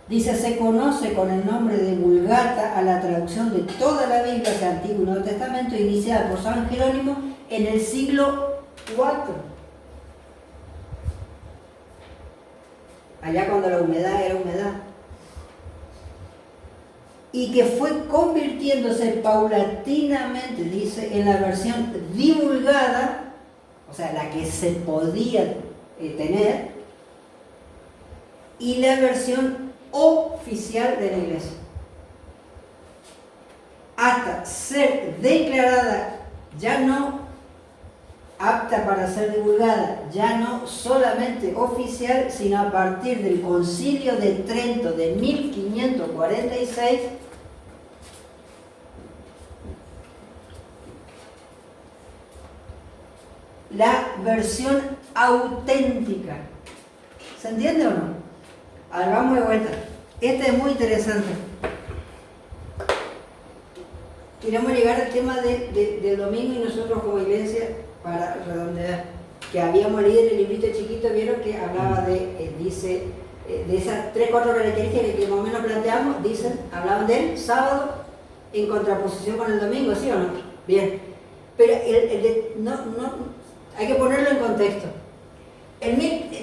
dice, se conoce con el nombre de Vulgata a la traducción de toda la Biblia, del Antiguo y Nuevo Testamento, iniciada por San Jerónimo en el siglo IV. Allá cuando la humedad era humedad. Y que fue convirtiéndose paulatinamente, dice, en la versión divulgada, o sea, la que se podía tener, y la versión oficial de la Iglesia. Hasta ser declarada ya no apta para ser divulgada, ya no solamente oficial, sino a partir del Concilio de Trento de 1546, la versión auténtica. ¿Se entiende o no? Hagamos de vuelta. Este es muy interesante. Queremos llegar al tema del domingo y nosotros como iglesia, para redondear, que habíamos leído en el librito chiquito, vieron que hablaba de esas 3 o 4 características que más o menos planteamos, hablaban del sábado en contraposición con el domingo, ¿sí o no? Bien, pero hay que ponerlo en contexto.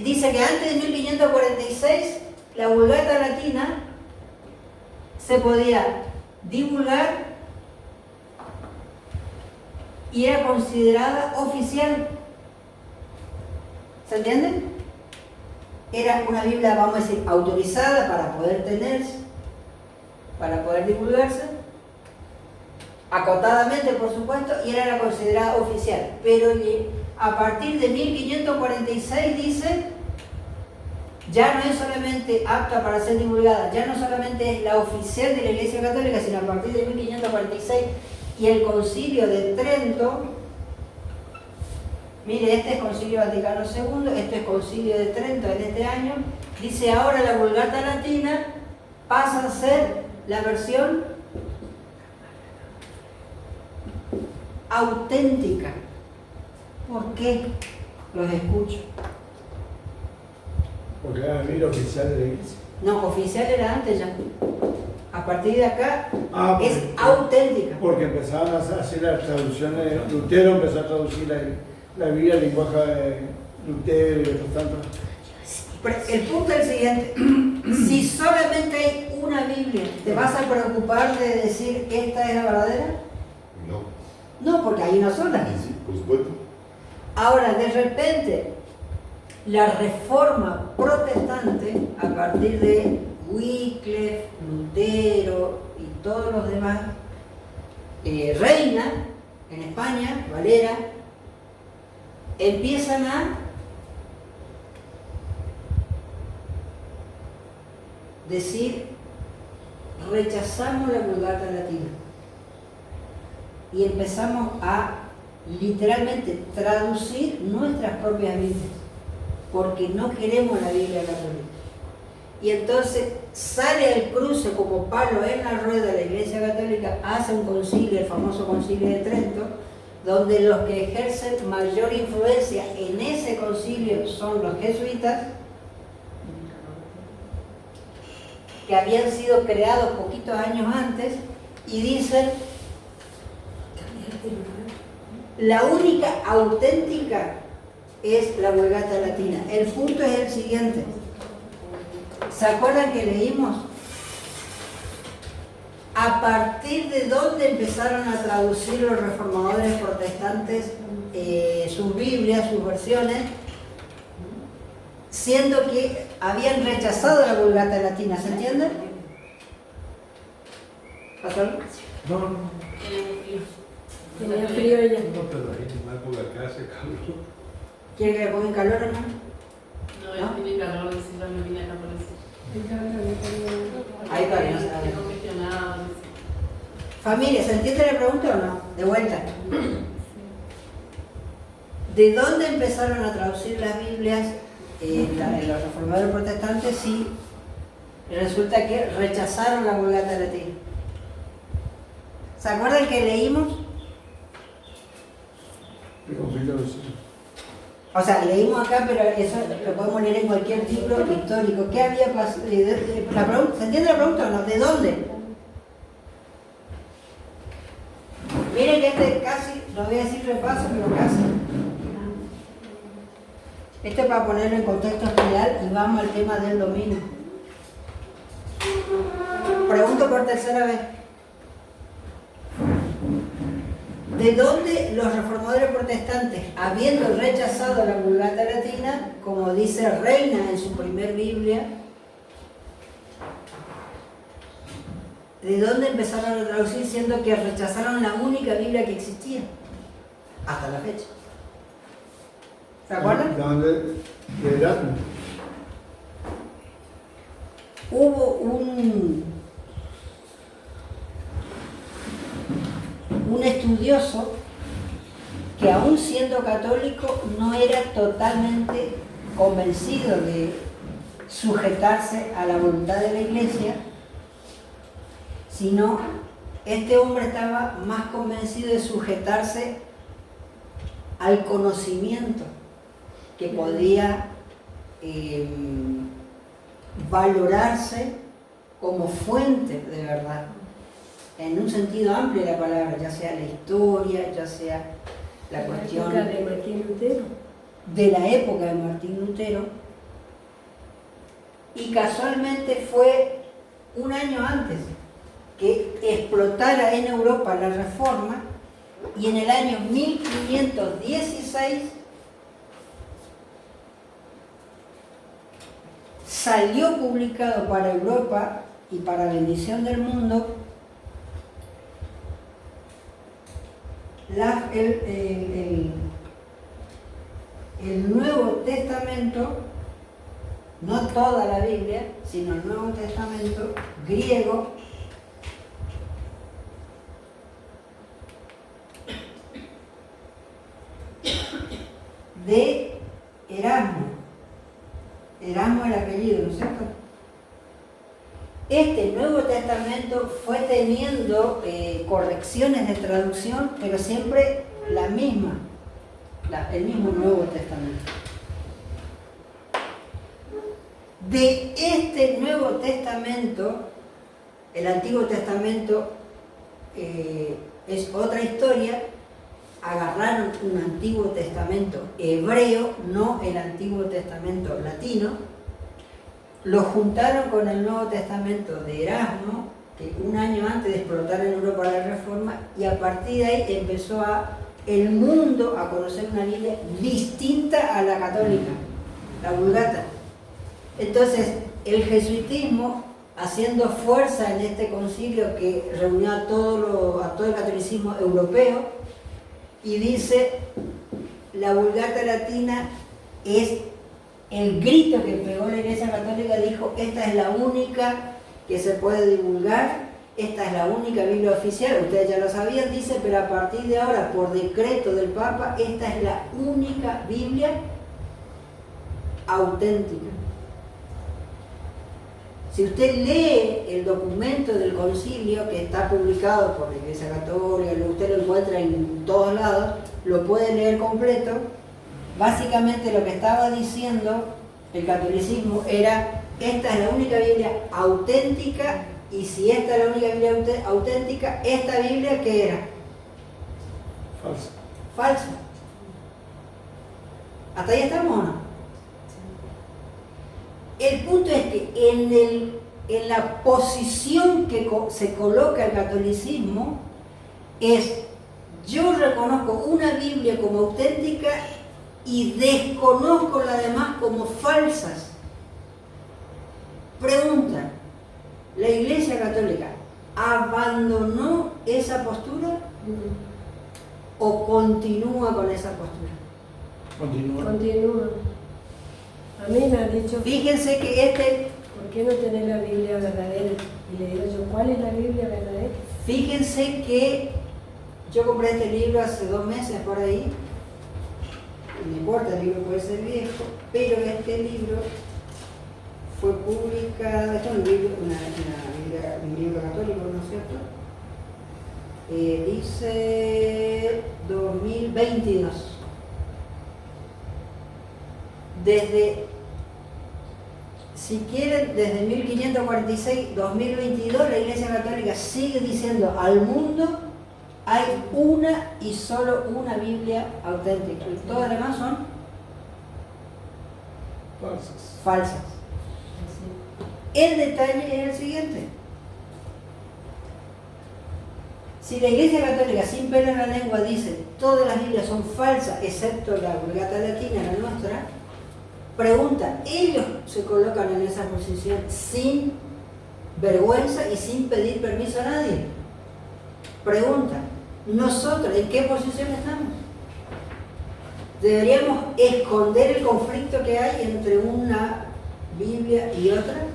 Dice que antes de 1546 la Vulgata Latina se podía divulgar y era considerada oficial. ¿Se entiende? Era una Biblia, vamos a decir, autorizada para poder tenerse, para poder divulgarse, acotadamente por supuesto, y era la considerada oficial. Pero a partir de 1546 dice, ya no es solamente apta para ser divulgada, ya no solamente es la oficial de la Iglesia Católica, sino a partir de 1546 y el Concilio de Trento, Mire, este es Concilio Vaticano II, este es Concilio de Trento en este año. Dice ahora la Vulgata Latina pasa a ser la versión auténtica. ¿Por qué? Los escucho. Porque era la Biblia oficial de la iglesia. No, oficial era antes ya. A partir de acá es porque- auténtica. Porque empezaban a hacer las traducciones, Lutero empezó a traducir la Biblia al lenguaje de Lutero y otros tantos. Pero el punto es el siguiente: si solamente hay una Biblia, ¿te vas a preocupar de decir que esta es la verdadera? No. No, porque hay una sola. Y sí, por supuesto. Ahora, de repente, la reforma protestante, a partir de Wycliffe, Lutero y todos los demás, reina en España, Valera, empiezan a decir: rechazamos la Vulgata Latina. Y empezamos a literalmente traducir nuestras propias Biblias, porque no queremos la Biblia católica. Y entonces sale el cruce como palo en la rueda de la Iglesia Católica, hace un concilio, el famoso Concilio de Trento, donde los que ejercen mayor influencia en ese concilio son los jesuitas, que habían sido creados poquitos años antes, y dicen: la única auténtica es la Vulgata Latina. El punto es el siguiente. ¿Se acuerdan que leímos? ¿A partir de dónde empezaron a traducir los reformadores protestantes sus Biblias, sus versiones? Siendo que habían rechazado la Vulgata Latina, ¿se entiende? ¿Pasó algo? No, no, Tenía frío ella. no, pero ahí nomás por la casa, cabrón. ¿Quiere que le ponga en calor, hermano? No, él tiene calor, decir la bebida acá por eso. Ahí todavía no se Está sabe. congestionado, dice. Familia, ¿se entiende la pregunta o no? De vuelta. ¿De dónde empezaron a traducir las Biblias en los reformadores protestantes? Sí, resulta que rechazaron la Vulgata Latina. ¿Se acuerdan que leímos? El conflicto de los siglos. O sea, leímos acá, pero eso lo podemos leer en cualquier libro histórico. ¿Qué había pasado? ¿Se entiende la pregunta o no? ¿De dónde? Miren que este casi, no voy a decir repaso, pero casi. Este es para ponerlo en contexto general y vamos al tema del dominio. Pregunto por tercera vez. ¿De dónde los reformadores protestantes, habiendo rechazado la Vulgata Latina, como dice Reina en su primer Biblia, de dónde empezaron a traducir siendo que rechazaron la única Biblia que existía hasta la fecha? ¿Se acuerdan? ¿De dónde? De Erasmo. Hubo un estudioso que, aún siendo católico, no era totalmente convencido de sujetarse a la voluntad de la Iglesia, sino este hombre estaba más convencido de sujetarse al conocimiento que podía valorarse como fuente de verdad, en un sentido amplio de la palabra, ya sea la historia, ya sea la cuestión época de Martín Lutero. de la época de Martín Lutero. Y casualmente fue un año antes que explotara en Europa la Reforma, y en el año 1516 salió publicado para Europa y para bendición del mundo el Nuevo Testamento, no toda la Biblia, sino el Nuevo Testamento griego, de Erasmo. Erasmo el apellido, ¿no es cierto? Este Nuevo Testamento fue teniendo correcciones de traducción, pero siempre la misma, el mismo Nuevo Testamento. De este Nuevo Testamento, el Antiguo Testamento es otra historia. Agarraron un Antiguo Testamento hebreo, no el Antiguo Testamento latino, lo juntaron con el Nuevo Testamento de Erasmo, que un año antes de explotar en Europa la Reforma, y a partir de ahí empezó el mundo a conocer una Biblia distinta a la católica, la Vulgata. Entonces, el jesuitismo, haciendo fuerza en este concilio que reunió a todo el catolicismo europeo, y dice, la Vulgata latina es el grito que pegó la Iglesia Católica, dijo, esta es la única que se puede divulgar, esta es la única Biblia oficial, ustedes ya lo sabían, dice, pero a partir de ahora, por decreto del Papa, esta es la única Biblia auténtica. Si usted lee el documento del concilio que está publicado por la Iglesia Católica, usted lo encuentra en todos lados, lo puede leer completo. Básicamente lo que estaba diciendo el catolicismo era, esta es la única Biblia auténtica, y si esta es la única Biblia auténtica, ¿esta Biblia qué era? Falso. Falsa. ¿Hasta ahí estamos o no? El punto es que en la posición que se coloca el catolicismo es, yo reconozco una Biblia como auténtica y desconozco las demás como falsas. Pregunta, ¿la Iglesia Católica abandonó esa postura o continúa con esa postura? Continúa. A mí me han dicho, Fíjense que ¿por qué no tenés la Biblia verdadera? Y le digo yo, ¿cuál es la Biblia verdadera? Fíjense que yo compré este libro hace 2 meses por ahí, no importa, el libro puede ser viejo, pero este libro fue publicado, esto es un libro católico, ¿no es cierto? Dice 2022. Si quieren, desde 1546, 2022, la Iglesia Católica sigue diciendo al mundo, hay una y solo una Biblia auténtica. Todas las demás son falsas. El detalle es el siguiente. Si la Iglesia Católica, sin pelo en la lengua, dice todas las Biblias son falsas, excepto la Vulgata latina, la nuestra, pregunta, ellos se colocan en esa posición sin vergüenza y sin pedir permiso a nadie. Pregunta, ¿nosotros en qué posición estamos? ¿Deberíamos esconder el conflicto que hay entre una Biblia y otra?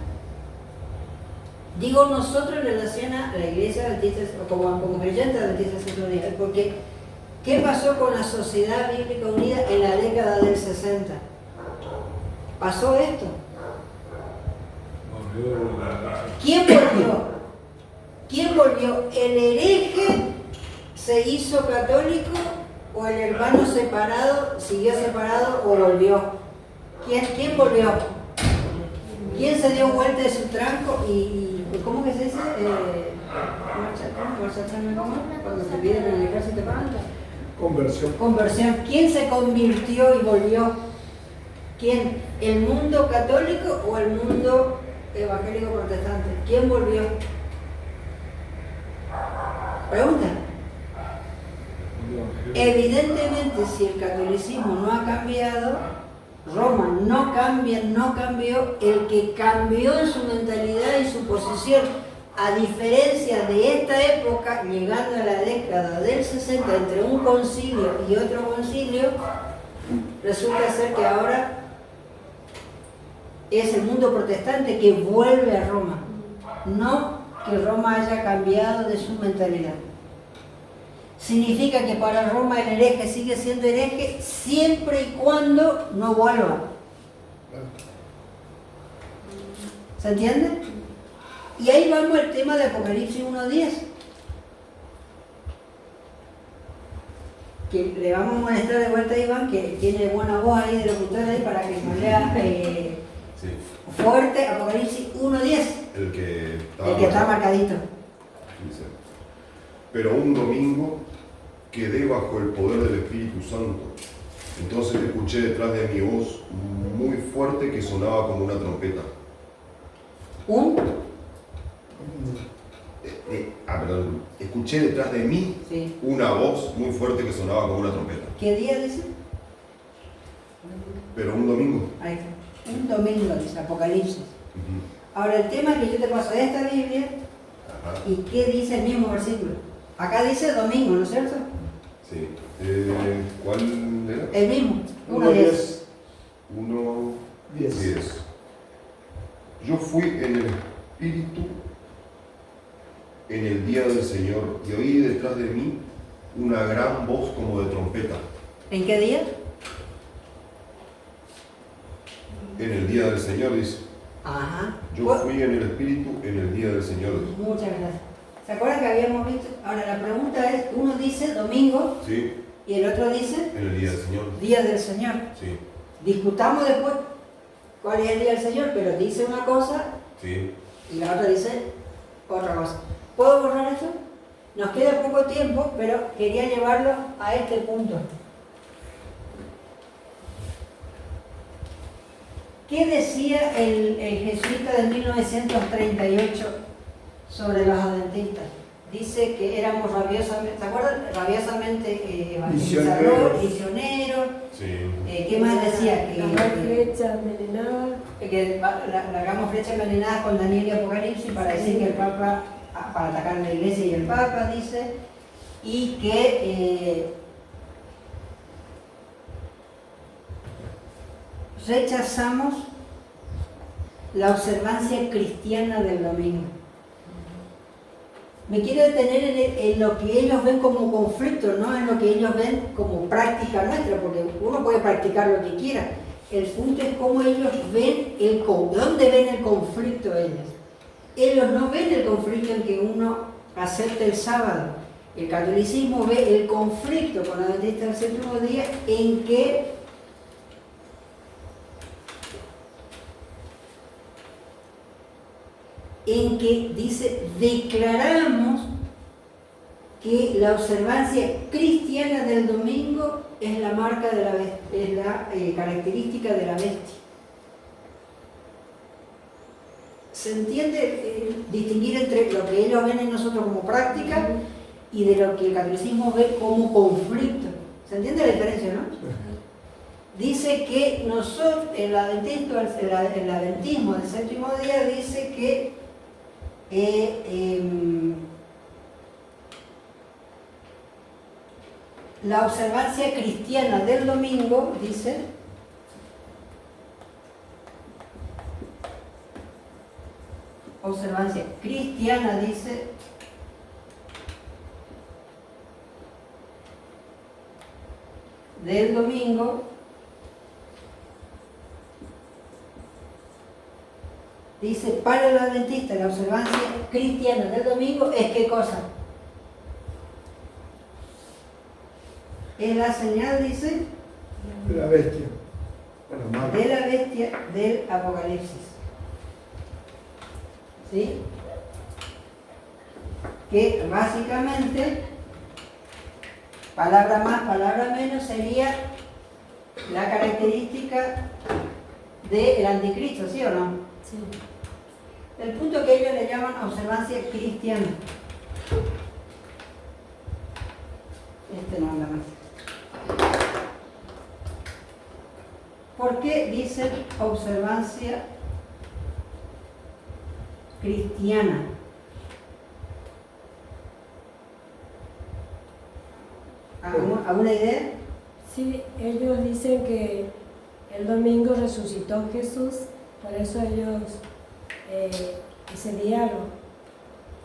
Digo nosotros en relación a la Iglesia Adventista, como creyentes adventistas seculares, porque ¿qué pasó con la Sociedad Bíblica Unida en la década del 60? ¿Pasó esto? ¿Quién volvió? ¿Quién volvió? ¿El hereje se hizo católico o el hermano separado siguió separado o volvió? ¿Quién volvió? ¿Quién se dio vuelta de su tranco y ¿cómo que se dice? Cuando se piden en el ejército para conversión. ¿Quién se convirtió y volvió? ¿Quién? ¿El mundo católico o el mundo evangélico protestante? ¿Quién volvió? Pregunta. Evidentemente, si el catolicismo no ha cambiado, Roma no cambió, el que cambió en su mentalidad y su posición, a diferencia de esta época, llegando a la década del 60, entre un concilio y otro concilio, resulta ser que ahora es el mundo protestante que vuelve a Roma, no que Roma haya cambiado de su mentalidad. significa que para Roma el hereje sigue siendo hereje siempre y cuando no vuelva. ¿Se entiende? Y ahí vamos al tema de Apocalipsis 1:10. Que le vamos a molestar de vuelta a Iván, que tiene buena voz ahí de locutor ahí para que nos lea Sí. fuerte Apocalipsis 1:10. El que El que está marcadito. Dice, pero un domingo quedé bajo el poder del Espíritu Santo. Entonces escuché detrás de mi voz muy fuerte que sonaba como una trompeta. Perdón. Escuché detrás de mí Sí. una voz muy fuerte que sonaba como una trompeta. ¿Qué día dice? Pero un domingo. Ahí está. Un domingo dice Apocalipsis. Ujú. Ahora el tema que yo te paso de esta Biblia Ajá. y qué dice el mismo versículo. Acá dice domingo, ¿no es cierto? Sí. ¿Cuál era? El mismo. 1:10. 1:10. Yo fui en el Espíritu en el día del Señor y oí detrás de mí una gran voz como de trompeta. ¿En qué día? En el día del Señor, dice. Ajá. Yo Bueno, fui en el Espíritu en el día del Señor. Dice. muchas gracias. ¿Se acuerdan que habíamos visto? Ahora la pregunta es, uno dice domingo Sí, y el otro dice en el día del Señor. día del Señor. Sí, Discutamos después cuál es el día del Señor, pero dice una cosa sí. y la otra dice otra cosa. ¿Puedo borrar esto? Nos queda poco tiempo, pero quería llevarlo a este punto. ¿Qué decía el jesuita de 1938 sobre los adventistas? Dice que éramos rabiosamente, ¿se acuerdan? Rabiosamente evangelizadores, misioneros. Sí. ¿Qué más decía? Las flechas envenenadas. Que largamos flechas envenenadas con Daniel y Apocalipsis para decir que el Papa, para atacar a la Iglesia y el Papa, dice, y que rechazamos la observancia cristiana del domingo. Me quiero detener en lo que ellos ven como conflicto, no en lo que ellos ven como práctica nuestra, porque uno puede practicar lo que quiera. El punto es cómo ellos ven ¿dónde ven el conflicto ellos? Ellos no ven el conflicto en que uno acepte el sábado. El catolicismo ve el conflicto con la Adventista del séptimo día en que dice, declaramos que la observancia cristiana del domingo es la marca de la bestia, es la característica de la bestia. ¿Se entiende distinguir entre lo que ellos ven en nosotros como práctica y de lo que el catolicismo ve como conflicto? ¿Se entiende la diferencia, no? Dice que nosotros, el adventismo del séptimo día dice que la observancia cristiana del domingo, dice, observancia cristiana, dice, del domingo, dice, para el adventista la observancia cristiana del domingo es ¿qué cosa? Es la señal, dice, De la bestia. Bueno, marca. de la bestia del Apocalipsis. ¿Sí? Que básicamente, palabra más, palabra menos, sería la característica del anticristo, ¿sí o no? Sí. El punto que ellos le llaman observancia cristiana. No habla más. ¿Por qué dicen observancia cristiana? ¿Alguna idea? Sí, ellos dicen que el domingo resucitó Jesús, por eso ellos ese día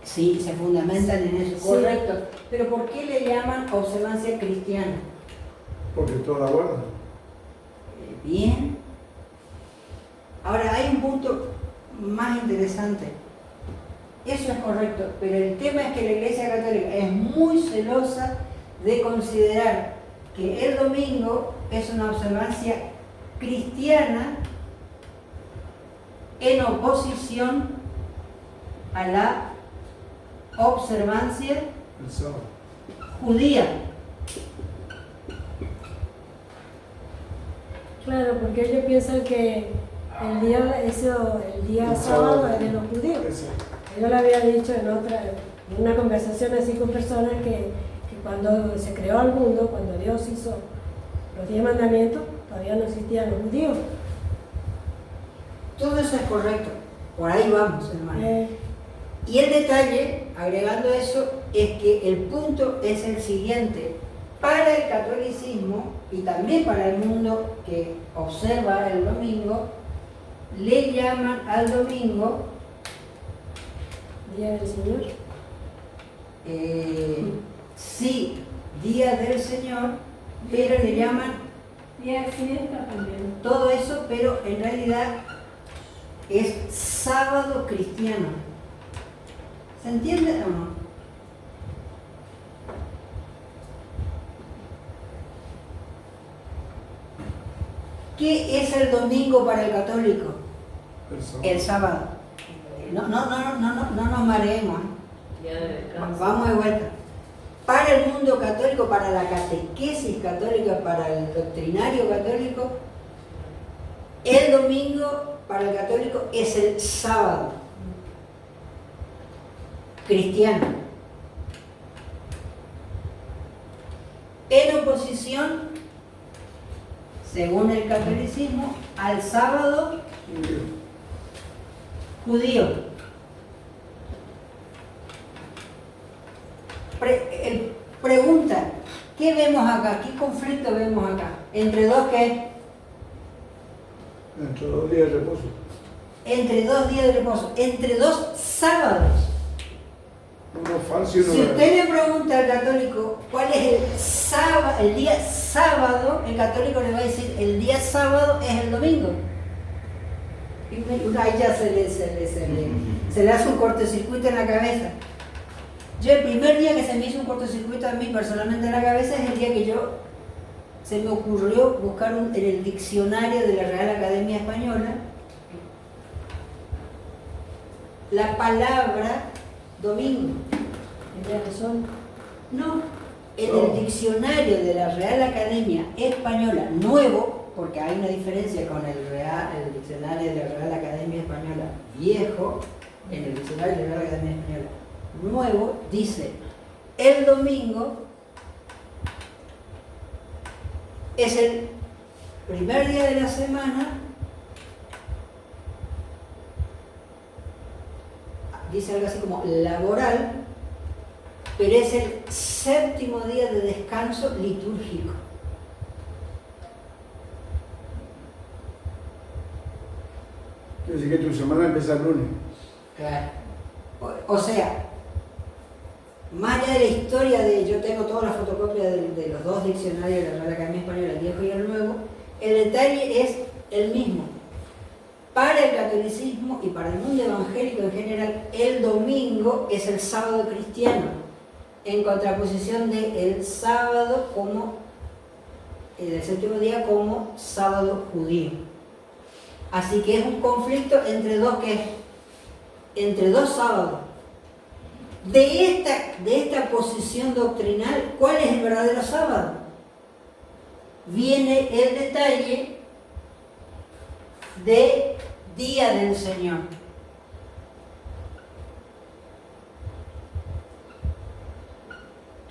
Sí, se fundamentan en eso, Sí. correcto. Pero ¿por qué le llaman observancia cristiana? Porque todos la guardan. Bien. Ahora hay un punto más interesante. Eso es correcto, pero el tema es que la Iglesia Católica es muy celosa de considerar que el domingo es una observancia cristiana en oposición a la observancia El sábado. judía. Claro, porque ellos piensan que el día sábado es de los judíos. Exacto. Yo le había dicho en una conversación así con personas que cuando se creó el mundo, cuando Dios hizo los 10 mandamientos, todavía no existían los judíos. Todo eso es correcto. Por ahí vamos, hermano. Y el detalle, agregando eso, es que el punto es el siguiente. Para el catolicismo y también para el mundo que observa el domingo, le llaman al domingo Día del Señor. sí, Día del Señor, pero le llaman Día de fiesta también. todo eso, pero en realidad es sábado cristiano. ¿Se entiende o no? ¿Qué es el domingo para el católico? El sábado. El sábado. No nos mareemos. Día de descanso. Vamos de vuelta. Para el mundo católico, para la catequesis católica, para el doctrinario católico, el domingo para el católico es el sábado cristiano. En oposición, según el catolicismo, al sábado judío. Pregunta, ¿qué vemos acá? ¿Qué conflicto vemos acá? ¿Entre dos qué? Entre 2 días de reposo. Entre 2 días de reposo, entre 2 sábados. Uno falso y uno Si verdadero. usted le pregunta al católico cuál es el día sábado, el católico le va a decir el día sábado es el domingo. Y ahí ya se le hace un cortocircuito en la cabeza. Yo el primer día que se me hizo un cortocircuito a mí personalmente en la cabeza es el día que se me ocurrió buscar en el diccionario de la Real Academia Española la palabra domingo. El día del sol. No, en el diccionario de la Real Academia Española nuevo, porque hay una diferencia con el diccionario de la Real Academia Española viejo, en el diccionario de la Real Academia Española nuevo, dice, el domingo es el primer día de la semana, dice algo así como laboral, pero es el 7º día de descanso litúrgico. Quiere decir que tu semana empieza el lunes. Claro. O sea, más allá de la historia yo tengo todas las fotocopias de los 2 diccionarios de la Real Academia Española, el viejo y el nuevo, el detalle es el mismo. Para el catolicismo y para el mundo evangélico en general, el domingo es el sábado cristiano, en contraposición del sábado el 7º día como sábado judío. Así que es un conflicto entre dos sábados. De esta posición doctrinal, ¿cuál es el verdadero sábado? Viene el detalle de Día del Señor.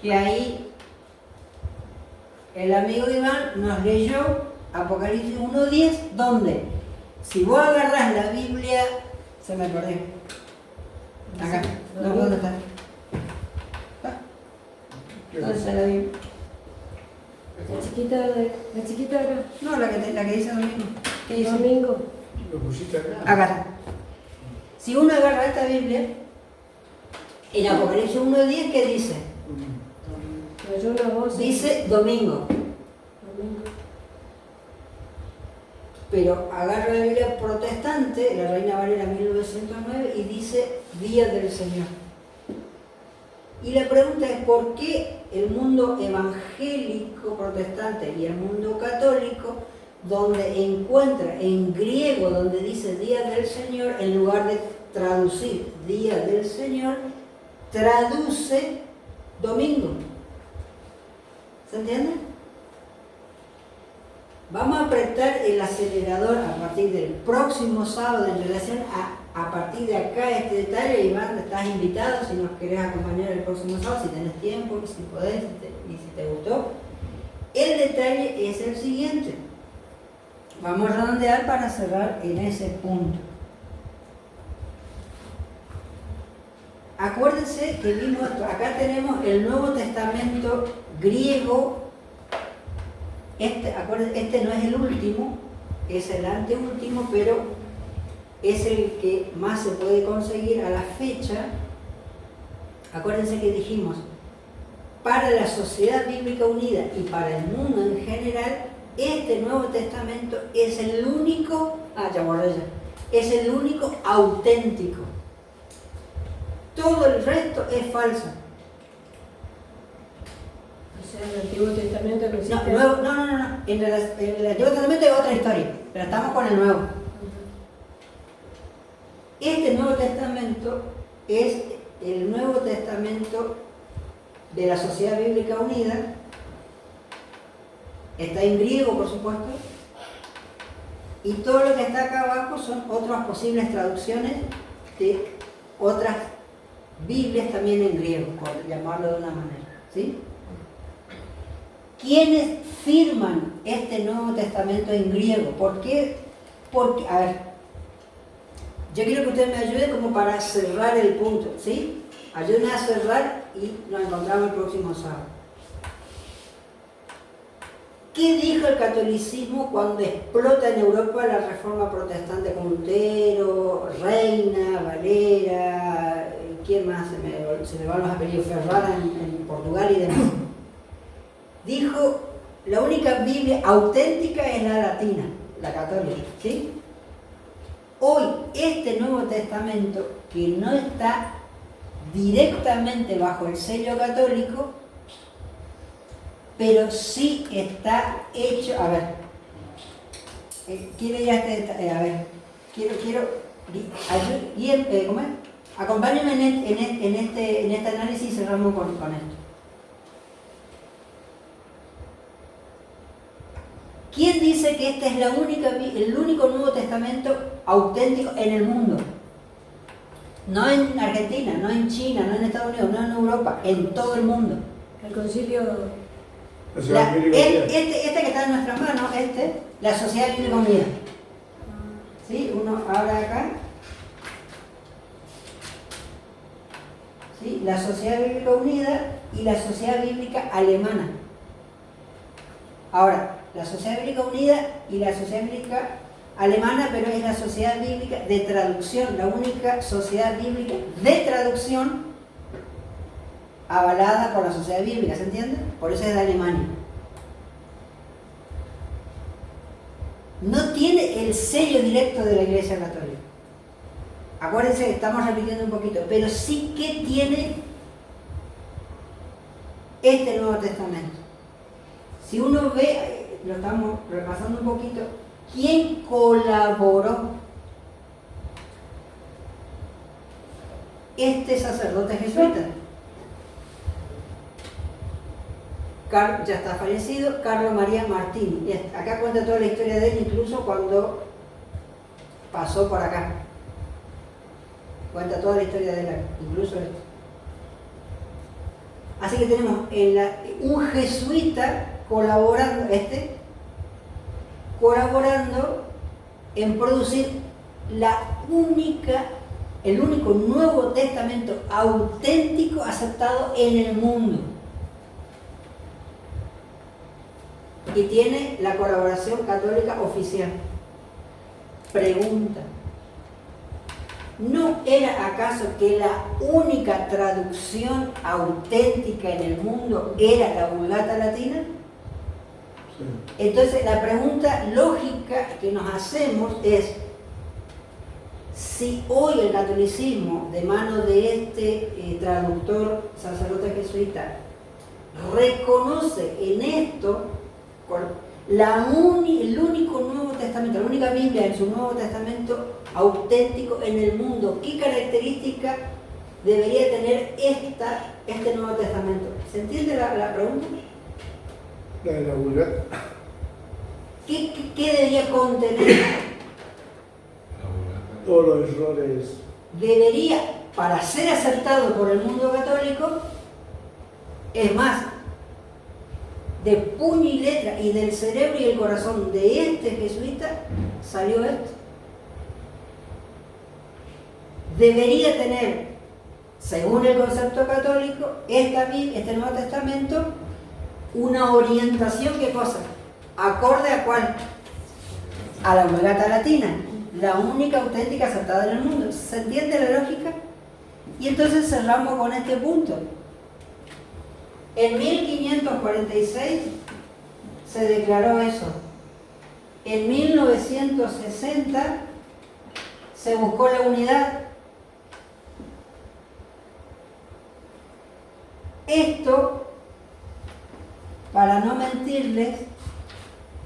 Que ahí el amigo Iván nos leyó Apocalipsis 1:10, donde si vos agarrás la Biblia, se me perdió. Acá, no, ¿dónde está? ¿Dónde está la Biblia? La chiquita acá. No, la que dice domingo. ¿Qué dice? En Apocalipsis 1:10, ¿qué dice? Se oyó una voz. Dice domingo. Domingo. Pero agarra la Biblia protestante, la Reina Valera 1909, y dice Día del Señor. Y la pregunta es por qué el mundo evangélico protestante y el mundo católico, donde encuentra en griego, donde dice Día del Señor, en lugar de traducir Día del Señor, traduce domingo. ¿Se entiende? Vamos a apretar el acelerador a partir del próximo sábado en relación a partir de acá este detalle. Iván, estás invitado si nos querés acompañar el próximo sábado, si tenés tiempo, si podés y si te gustó. El detalle es el siguiente. Vamos a redondear para cerrar en ese punto. Acuérdense que vimos esto. Acá tenemos el Nuevo Testamento griego. Este no es el último, es el anteúltimo, pero es el que más se puede conseguir a la fecha. Acuérdense que dijimos, para la Sociedad Bíblica Unida y para el mundo en general, este Nuevo Testamento es el único, es el único auténtico. Todo el resto es falso. O sea, el Antiguo Testamento no existe. No. En el Antiguo Testamento hay otra historia, pero estamos con el Nuevo. Este Nuevo Testamento es el Nuevo Testamento de la Sociedad Bíblica Unida. Está en griego, por supuesto. Y todo lo que está acá abajo son otras posibles traducciones de otras Biblias también en griego, por llamarlo de una manera. ¿Sí? ¿Quiénes firman este Nuevo Testamento en griego? ¿Por qué? Porque, a ver, yo quiero que ustedes me ayuden como para cerrar el punto, ¿sí? Ayúdenme a cerrar y nos encontramos el próximo sábado. ¿Qué dijo el catolicismo cuando explota en Europa la reforma protestante con Lutero, Reina, Valera, quién más? Se me van los apellidos, Ferrara en Portugal y demás. Dijo, la única Biblia auténtica es la latina, la católica, ¿sí? Hoy, este Nuevo Testamento, que no está directamente bajo el sello católico, pero sí está hecho, a ver, quiero ya a ver, ¿cómo es? Acompáñenme en este análisis y cerramos con esto. ¿Quién dice que este es el único Nuevo Testamento auténtico en el mundo? No en Argentina, no en China, no en Estados Unidos, no en Europa, en todo el mundo. El concilio. Este que está en nuestras manos, la Sociedad Bíblica Unida. ¿Sí? Uno abra acá. ¿Sí? La Sociedad Bíblica Unida y la Sociedad Bíblica Alemana. Ahora, la Sociedad Bíblica Unida y la Sociedad Bíblica Alemana, pero es la Sociedad Bíblica de Traducción, la única sociedad bíblica de traducción avalada por la Sociedad Bíblica, ¿se entiende? Por eso es de Alemania. No tiene el sello directo de la Iglesia Católica. Acuérdense que estamos repitiendo un poquito, pero sí que tiene este Nuevo Testamento. Si uno ve, lo estamos repasando un poquito, ¿quién colaboró? Este sacerdote jesuita. Ya está fallecido, Carlo María Martini. Acá cuenta toda la historia de él, incluso cuando pasó por acá. Cuenta toda la historia de él, incluso esto. Así que tenemos un jesuita colaborando en producir el único Nuevo Testamento auténtico aceptado en el mundo. Y tiene la colaboración católica oficial. Pregunta: ¿No era acaso que la única traducción auténtica en el mundo era la Vulgata latina? Sí. Entonces la pregunta lógica que nos hacemos es, si hoy el catolicismo, de mano de este traductor sacerdote jesuita, reconoce en esto el único Nuevo Testamento, la única Biblia en su Nuevo Testamento auténtico en el mundo, ¿qué característica debería tener este Nuevo Testamento? ¿Se entiende la pregunta? La de la Vulgata. ¿Qué debería contener? Todos los errores. Debería, para ser aceptado por el mundo católico, es más, de puño y letra y del cerebro y el corazón de este jesuita salió esto. Debería tener, según el concepto católico, este Nuevo Testamento, una orientación, ¿qué cosa? ¿Acorde a cuál? A la Vulgata latina, la única auténtica aceptada en el mundo. ¿Se entiende la lógica? Y entonces cerramos con este punto. En 1546 se declaró eso. En 1960 se buscó la unidad. Esto, para no mentirles,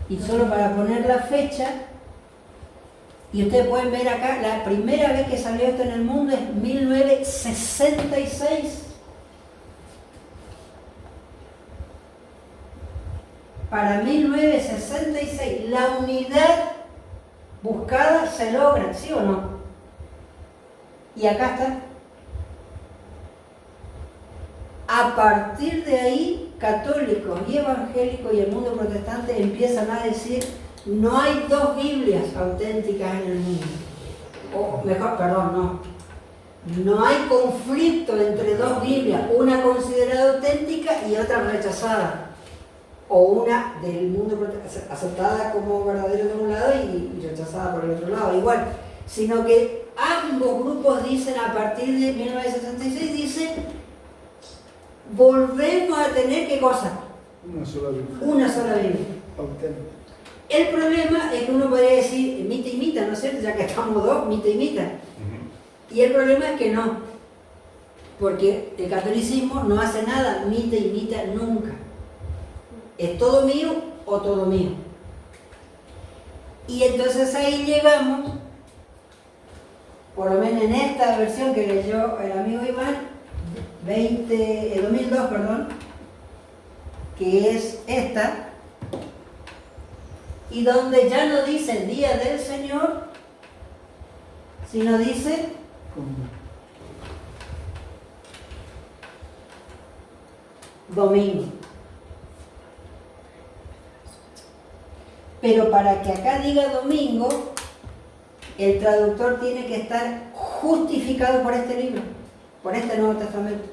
y solo para poner la fecha, y ustedes pueden ver acá, la primera vez que salió esto en el mundo es 1966. Para 1966, la unidad buscada se logra, ¿sí o no? Y acá está. A partir de ahí, católicos y evangélicos y el mundo protestante empiezan a decir: no hay dos Biblias auténticas en el mundo. O mejor, perdón, no hay conflicto entre dos Biblias, una considerada auténtica y otra rechazada. O una del mundo aceptada como verdadera de un lado y rechazada por el otro lado, igual. Sino que ambos grupos dicen, a partir de 1966, dicen: volvemos a tener, ¿qué cosa? Una sola Biblia. Una sola Biblia. Auténtica. El problema es que uno podría decir mita y mita, ¿no es cierto? Ya que estamos dos, mita y mita. Y el problema es que no. Porque el catolicismo no hace nada mita y mita nunca. Es todo mío o todo mío. Y entonces ahí llegamos, por lo menos en esta versión que leyó el amigo Iván, 2002, perdón, que es esta, y donde ya no dice el día del Señor, sino dice domingo. Pero para que acá diga domingo, el traductor tiene que estar justificado por este libro, por este Nuevo Testamento.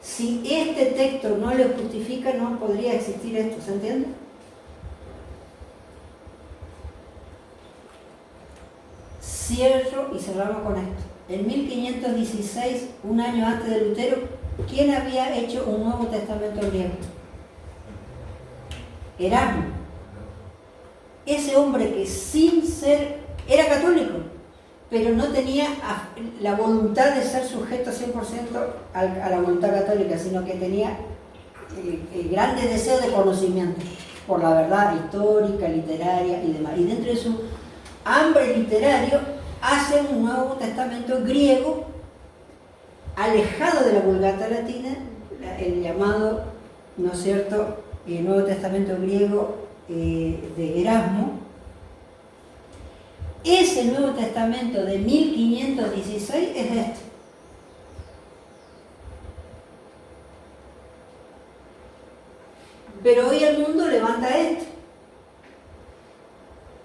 Si este texto no lo justifica, no podría existir esto, ¿se entiende? Cierro y cerramos con esto. En 1516, un año antes de Lutero, ¿quién había hecho un Nuevo Testamento griego? Erasmo. Ese hombre que sin ser, era católico, pero no tenía la voluntad de ser sujeto 100% a la voluntad católica, sino que tenía grandes deseos de conocimiento por la verdad histórica, literaria y demás. Y dentro de su hambre literario hace un Nuevo Testamento griego alejado de la Vulgata latina, el llamado, ¿no es cierto?, el Nuevo Testamento griego de Erasmo. Ese Nuevo Testamento de 1516 es este. Pero hoy el mundo levanta este.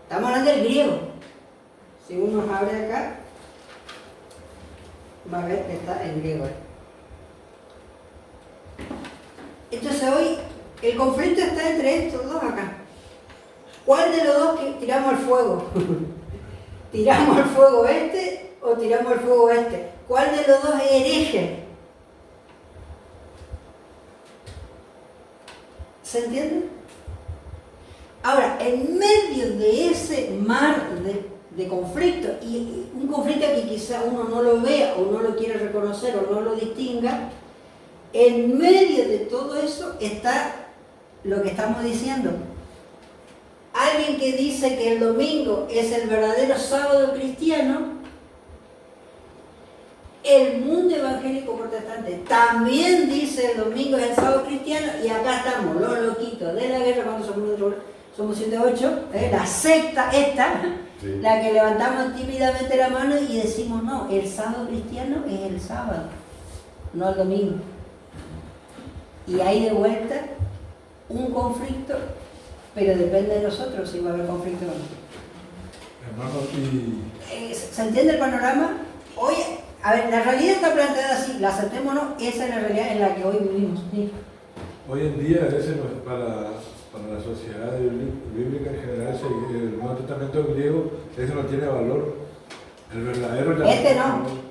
Estamos hablando del griego. Si uno abre acá, va a ver que está en griego. Entonces hoy el conflicto está entre estos dos acá. ¿Cuál de los dos que tiramos al fuego? ¿tiramos el fuego este o tiramos el fuego este? ¿Cuál de los dos es hereje? ¿Se entiende? Ahora, en medio de ese mar de conflicto, y un conflicto que quizá uno no lo vea o no lo quiere reconocer o no lo distinga, en medio de todo eso está lo que estamos diciendo. Alguien que dice que el domingo es el verdadero sábado cristiano, el mundo evangélico protestante también dice el domingo es el sábado cristiano, y acá estamos los loquitos de la guerra, cuando somos 108, la secta esta, Sí. la que levantamos tímidamente la mano y decimos no, el sábado cristiano es el sábado, no el domingo. Y hay de vuelta un conflicto, pero depende de nosotros si va a haber conflicto o no. Hermano, y ¿Se entiende el panorama? Hoy, a ver, la realidad está planteada así, la aceptemos o no, esa es la realidad en la que hoy vivimos. ¿Sí? hoy en día, para la sociedad bíblica en general, el Nuevo Testamento griego, ese no tiene valor. El verdadero ya Este no.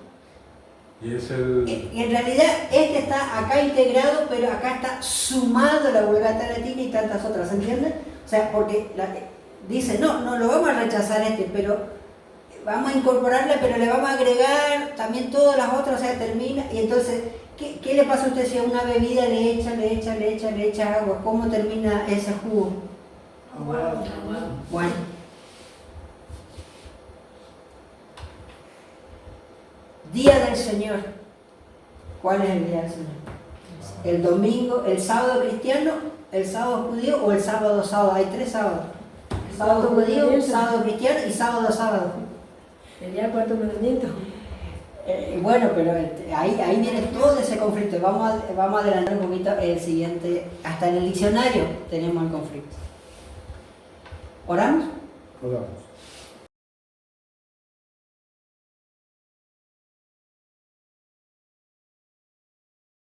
Y es el... En realidad, este está acá integrado, pero acá está sumado la Vulgata Latina y tantas otras, ¿entienden? O sea, porque dice, no lo vamos a rechazar pero vamos a incorporarla, pero le vamos a agregar también todas las otras, o sea, termina, y entonces, ¿qué le pasa a usted si a una bebida le echa agua? ¿Cómo termina ese jugo? Bueno. Día del Señor. ¿Cuál es el día del Señor? El domingo, el sábado cristiano, el sábado judío o el sábado sábado. Hay 3 sábados. Sábado judío, sábado cristiano y sábado sábado. Sería el cuarto mandamiento. Bueno, pero ahí viene todo ese conflicto. Vamos a adelantar un poquito el siguiente. Hasta en el diccionario tenemos el conflicto. ¿Oramos? Oramos.